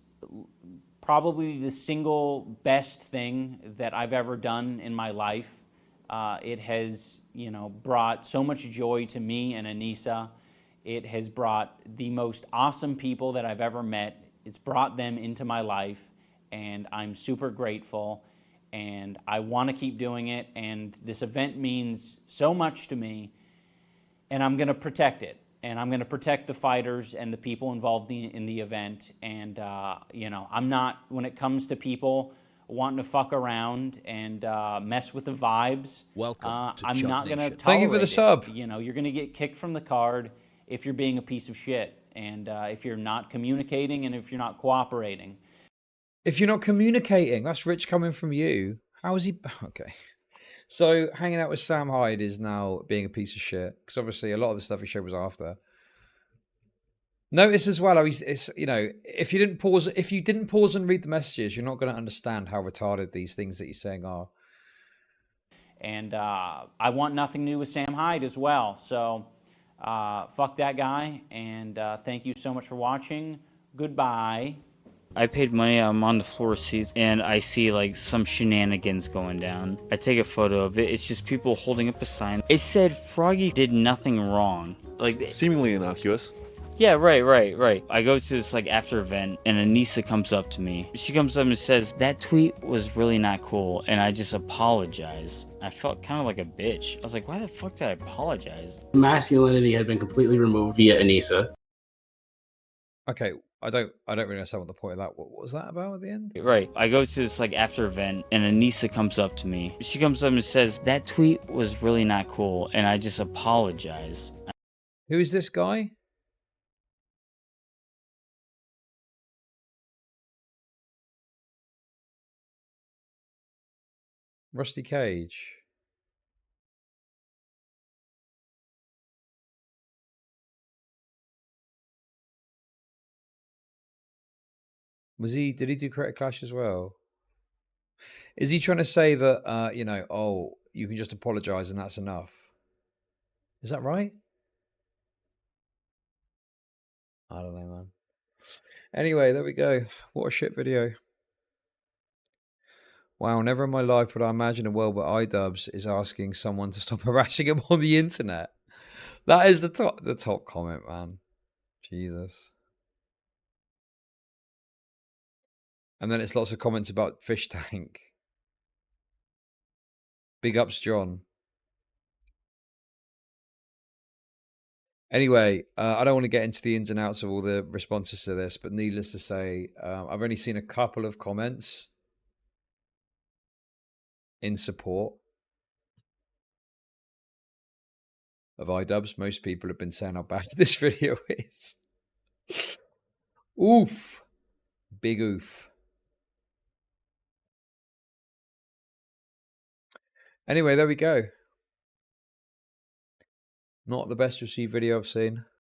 probably the single best thing that I've ever done in my life. It has, you know, brought so much joy to me and Anisa. It has brought the most awesome people that I've ever met. It's brought them into my life, and I'm super grateful, and I want to keep doing it, and this event means so much to me, and I'm going to protect it. And I'm going to protect the fighters and the people involved in the event. And, you know, I'm not, when it comes to people wanting to fuck around and mess with the vibes, welcome to I'm Chud not going to Nation. tolerate Thank you for the sub. You know, you're going to get kicked from the card if you're being a piece of shit. And if you're not communicating and if you're not cooperating. If you're not communicating, that's rich coming from you. How is he? Okay. So hanging out with Sam Hyde is now being a piece of shit, because obviously a lot of the stuff he showed was after. Notice as well how it's, you know, if you didn't pause and read the messages, you're not going to understand how retarded these things that he's saying are. And I want nothing new with Sam Hyde as well. So fuck that guy. And thank you so much for watching. Goodbye. I paid money, I'm on the floor seats, and I see like some shenanigans going down. I take a photo of it, it's just people holding up a sign. It said Froggy did nothing wrong. Like seemingly innocuous. Yeah, right. I go to this like after event and Anisa comes up to me. She comes up and says, that tweet was really not cool and I just apologize. I felt kind of like a bitch. I was like, why the fuck did I apologize? Masculinity had been completely removed via Anisa. Okay, I don't really understand what the point of that. What was that about at the end? Right. I go to this like after event and Anisa comes up to me. She comes up and says, that tweet was really not cool and I just apologize. Who is this guy? Rusty Cage. Did he do Creator Clash as well? Is he trying to say that, you know, oh, you can just apologize and that's enough? Is that right? I don't know, man. Anyway, there we go. What a shit video. Wow, never in my life would I imagine a world where Idubbbz is asking someone to stop harassing him on the internet. That is the top comment, man. Jesus. And then it's lots of comments about Fish Tank. Big ups, John. Anyway, I don't want to get into the ins and outs of all the responses to this, but needless to say, I've only seen a couple of comments in support of Idubbbz. Most people have been saying how bad this video is. Oof. Big oof. Anyway, there we go. Not the best received video I've seen.